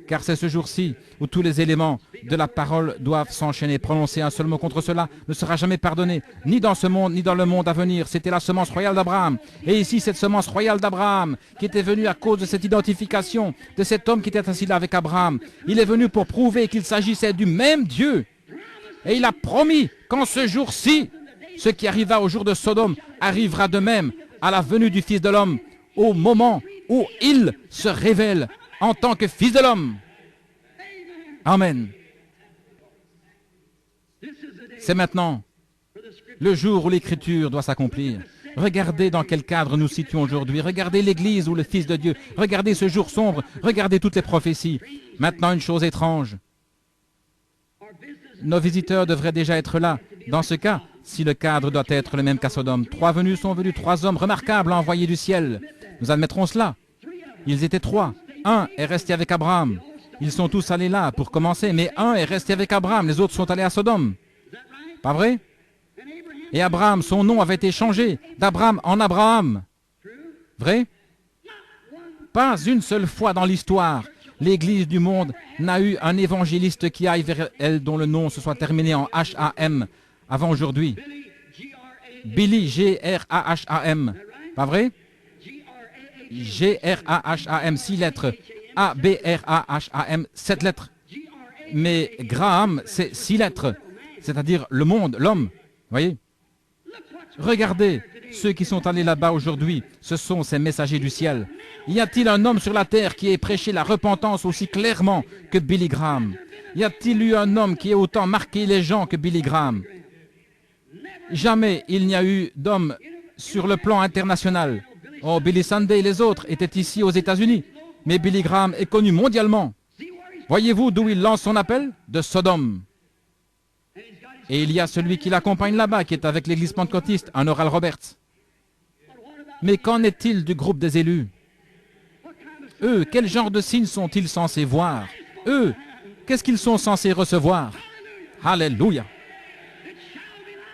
Car c'est ce jour-ci où tous les éléments de la parole doivent s'enchaîner. Prononcer un seul mot contre cela ne sera jamais pardonné, ni dans ce monde, ni dans le monde à venir. C'était la semence royale d'Abraham. Et ici, cette semence royale d'Abraham, qui était venue à cause de cette identification de cet homme qui était assis là avec Abraham. Il est venu pour prouver qu'il s'agissait du même Dieu. Et il a promis qu'en ce jour-ci, ce qui arriva au jour de Sodome arrivera de même à la venue du Fils de l'homme, au moment où il se révèle en tant que Fils de l'homme. Amen. C'est maintenant le jour où l'Écriture doit s'accomplir. Regardez dans quel cadre nous situons aujourd'hui. Regardez l'Église ou le Fils de Dieu. Regardez ce jour sombre. Regardez toutes les prophéties. Maintenant, une chose étrange. nos visiteurs devraient déjà être là. Dans ce cas, si le cadre doit être le même qu'à Sodome, 3 venus sont venus, 3 hommes remarquables envoyés du ciel. Nous admettrons cela. Ils étaient 3. Un est resté avec Abraham. Ils sont tous allés là pour commencer, mais un est resté avec Abraham, les autres sont allés à Sodome. Pas vrai? Et Abraham, son nom avait été changé d'Abraham en Abraham. Vrai? Pas une seule fois dans l'histoire, l'Église du monde n'a eu un évangéliste qui aille vers elle dont le nom se soit terminé en H-A-M avant aujourd'hui. Billy, G-R-A-H-A-M. Pas vrai? G-R-A-H-A-M, 6 lettres. A-B-R-A-H-A-M, 7 lettres. Mais Graham, c'est 6 lettres. C'est-à-dire le monde, l'homme. Voyez? Regardez, ceux qui sont allés là-bas aujourd'hui, ce sont ces messagers du ciel. Y a-t-il un homme sur la terre qui ait prêché la repentance aussi clairement que Billy Graham? Y a-t-il eu un homme qui ait autant marqué les gens que Billy Graham? Jamais il n'y a eu d'homme sur le plan international. Oh, Billy Sunday et les autres étaient ici aux États-Unis, mais Billy Graham est connu mondialement. Voyez-vous d'où il lance son appel? De Sodome. Et il y a celui qui l'accompagne là-bas, qui est avec l'église pentecôtiste, un Oral Roberts. Mais qu'en est-il du groupe des élus? Eux, quel genre de signes sont-ils censés voir? Eux, qu'est-ce qu'ils sont censés recevoir? Alléluia!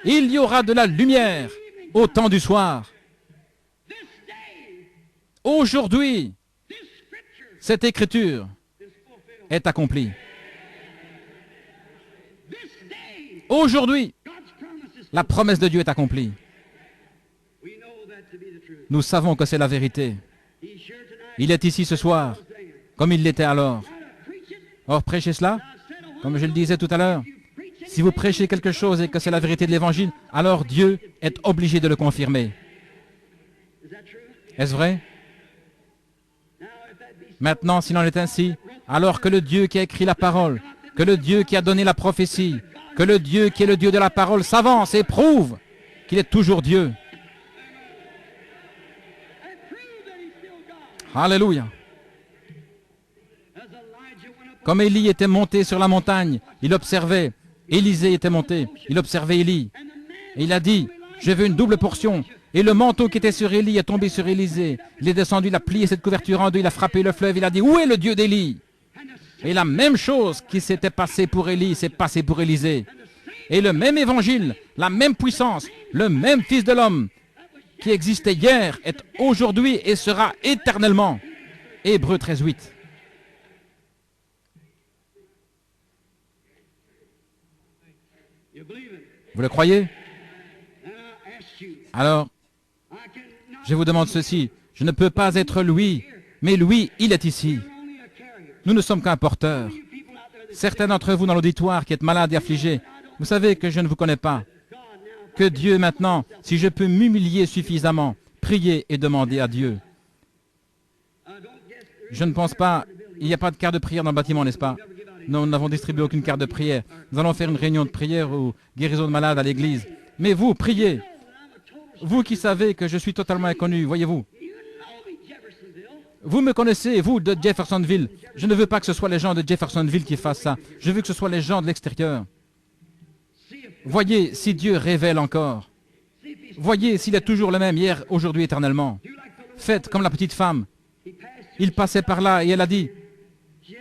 Il y aura de la lumière au temps du soir. Aujourd'hui, cette écriture est accomplie. Aujourd'hui, la promesse de Dieu est accomplie. Nous savons que c'est la vérité. Il est ici ce soir, comme il l'était alors. Or, prêchez cela, comme je le disais tout à l'heure. Si vous prêchez quelque chose et que c'est la vérité de l'Évangile, alors Dieu est obligé de le confirmer. Est-ce vrai? Maintenant, s'il en est ainsi, alors que le Dieu qui a écrit la parole, que le Dieu qui a donné la prophétie, que le Dieu qui est le Dieu de la parole s'avance et prouve qu'il est toujours Dieu. Alléluia. Comme Élie était monté sur la montagne, il observait. Élisée était monté, il observait Élie. Et il a dit, je veux une double portion. Et le manteau qui était sur Élie est tombé sur Élisée. Il est descendu, il a plié cette couverture en deux, il a frappé le fleuve, il a dit, où est le Dieu d'Élie? Et la même chose qui s'était passée pour Élie s'est passée pour Élisée. Et le même évangile, la même puissance, le même Fils de l'homme qui existait hier est aujourd'hui et sera éternellement. Hébreux 13:8. Vous le croyez? Alors, je vous demande ceci. Je ne peux pas être lui, mais lui, il est ici. Nous ne sommes qu'un porteur. Certains d'entre vous dans l'auditoire qui êtes malades et affligés, vous savez que je ne vous connais pas. Que Dieu maintenant, si je peux m'humilier suffisamment, prier et demander à Dieu. Je ne pense pas, il n'y a pas de carte de prière dans le bâtiment, n'est-ce pas? Nous n'avons distribué aucune carte de prière. Nous allons faire une réunion de prière ou guérison de malades à l'église. Mais vous, priez. Vous qui savez que je suis totalement inconnu, voyez-vous. Vous me connaissez, vous, de Jeffersonville. Je ne veux pas que ce soit les gens de Jeffersonville qui fassent ça. Je veux que ce soit les gens de l'extérieur. Voyez si Dieu révèle encore. Voyez s'il est toujours le même hier, aujourd'hui, éternellement. Faites comme la petite femme. Il passait par là et elle a dit,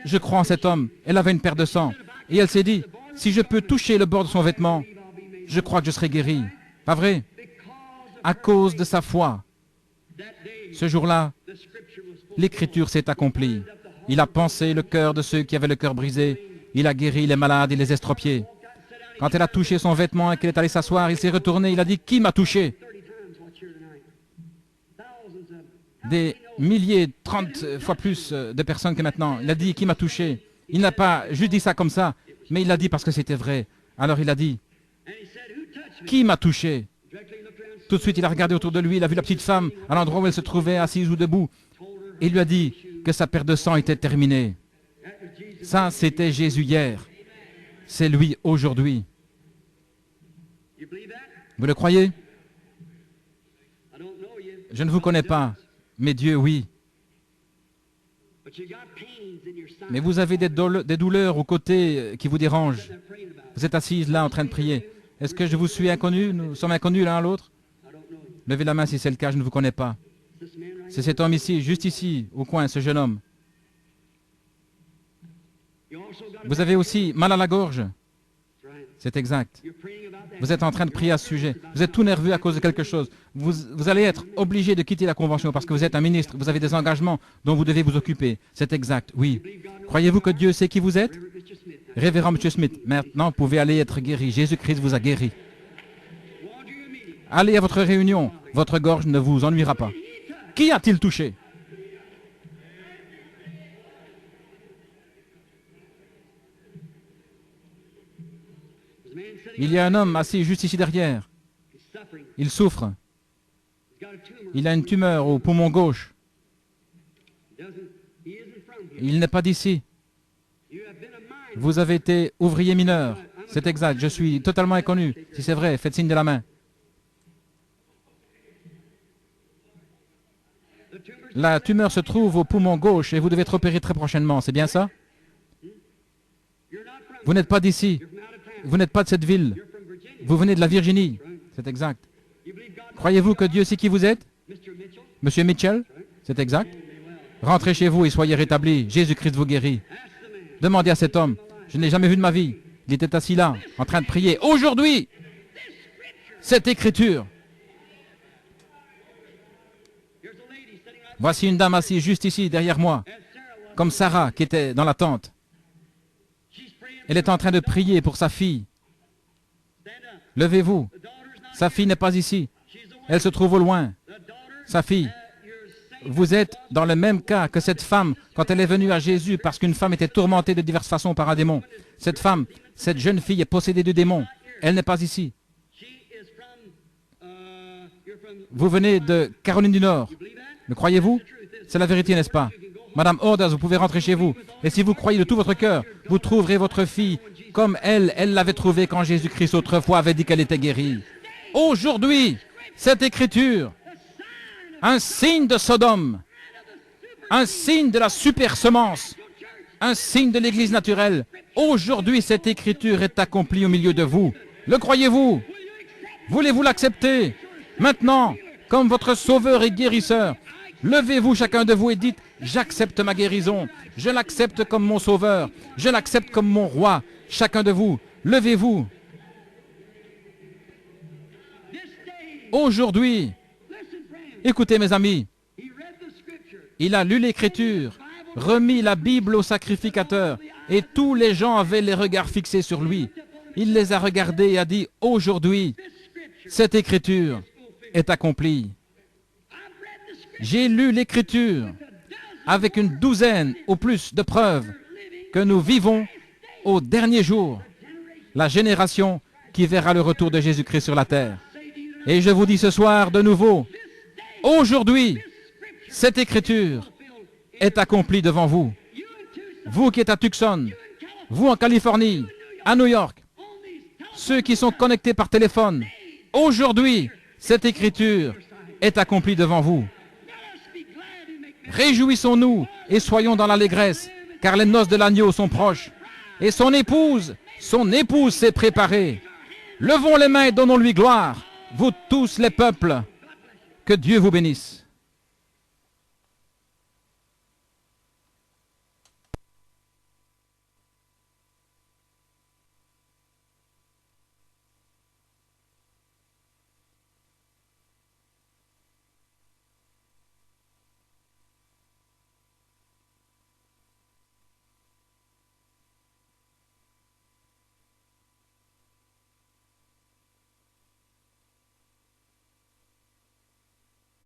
je crois en cet homme. Elle avait une paire de sang. Et elle s'est dit, si je peux toucher le bord de son vêtement, je crois que je serai guéri. Pas vrai? À cause de sa foi. Ce jour-là, l'Écriture s'est accomplie. Il a pensé le cœur de ceux qui avaient le cœur brisé. Il a guéri les malades et les estropiés. Quand elle a touché son vêtement et qu'elle est allée s'asseoir, il s'est retourné, il a dit, qui m'a touché? Des milliers, 30 fois plus de personnes que maintenant. Il a dit, qui m'a touché? Il n'a pas juste dit ça comme ça, mais il l'a dit parce que c'était vrai. Alors il a dit, qui m'a touché? Tout de suite, il a regardé autour de lui, il a vu la petite femme à l'endroit où elle se trouvait, assise ou debout. Et il lui a dit que sa perte de sang était terminée. Ça, c'était Jésus hier. C'est lui aujourd'hui. Vous le croyez? Je ne vous connais pas, mais Dieu, oui. Mais vous avez des douleurs aux côtés qui vous dérangent. Vous êtes assise là en train de prier. Est-ce que je vous suis inconnu? Nous sommes inconnus l'un à l'autre? Levez la main si c'est le cas, je ne vous connais pas. C'est cet homme ici, juste ici, au coin, ce jeune homme. Vous avez aussi mal à la gorge. C'est exact. Vous êtes en train de prier à ce sujet. Vous êtes tout nerveux à cause de quelque chose. Vous allez être obligé de quitter la convention parce que vous êtes un ministre. Vous avez des engagements dont vous devez vous occuper. C'est exact, oui. Croyez-vous que Dieu sait qui vous êtes? Révérend M. Smith, maintenant vous pouvez aller être guéri. Jésus-Christ vous a guéri. Allez à votre réunion. Votre gorge ne vous ennuiera pas. Qui a-t-il touché? Il y a un homme assis juste ici derrière. Il souffre. Il a une tumeur au poumon gauche. Il n'est pas d'ici. Vous avez été ouvrier mineur. C'est exact, je suis totalement inconnu. Si c'est vrai, faites signe de la main. La tumeur se trouve au poumon gauche et vous devez être opéré très prochainement, c'est bien ça? Vous n'êtes pas d'ici. Vous n'êtes pas de cette ville. Vous venez de la Virginie. C'est exact. Croyez-vous que Dieu sait qui vous êtes? Monsieur Mitchell? C'est exact. Rentrez chez vous et soyez rétablis. Jésus-Christ vous guérit. Demandez à cet homme. Je ne l'ai jamais vu de ma vie. Il était assis là, en train de prier. Aujourd'hui, cette écriture. Voici une dame assise juste ici, derrière moi, comme Sarah qui était dans la tente. Elle est en train de prier pour sa fille. Levez-vous. Sa fille n'est pas ici. Elle se trouve au loin. Sa fille. Vous êtes dans le même cas que cette femme quand elle est venue à Jésus parce qu'une femme était tourmentée de diverses façons par un démon. Cette femme, cette jeune fille est possédée du démon. Elle n'est pas ici. Vous venez de Caroline du Nord. Le croyez-vous? C'est la vérité, n'est-ce pas? Madame Orders, vous pouvez rentrer chez vous. Et si vous croyez de tout votre cœur, vous trouverez votre fille comme elle l'avait trouvée quand Jésus-Christ autrefois avait dit qu'elle était guérie. Aujourd'hui, cette écriture, un signe de Sodome, un signe de la super semence, un signe de l'Église naturelle. Aujourd'hui, cette écriture est accomplie au milieu de vous. Le croyez-vous? Voulez-vous l'accepter? Maintenant, comme votre sauveur et guérisseur, levez-vous chacun de vous et dites, j'accepte ma guérison, je l'accepte comme mon sauveur, je l'accepte comme mon roi. Chacun de vous, levez-vous. Aujourd'hui, écoutez mes amis, il a lu l'Écriture, remis la Bible au sacrificateur, et tous les gens avaient les regards fixés sur lui. Il les a regardés et a dit, aujourd'hui, cette Écriture est accomplie. J'ai lu l'Écriture avec une douzaine ou plus de preuves que nous vivons au dernier jour, la génération qui verra le retour de Jésus-Christ sur la terre. Et je vous dis ce soir de nouveau, aujourd'hui, cette Écriture est accomplie devant vous. Vous qui êtes à Tucson, vous en Californie, à New York, ceux qui sont connectés par téléphone, aujourd'hui, cette Écriture est accomplie devant vous. Réjouissons-nous et soyons dans l'allégresse, car les noces de l'agneau sont proches. Et son épouse s'est préparée. Levons les mains et donnons-lui gloire, vous tous les peuples. Que Dieu vous bénisse.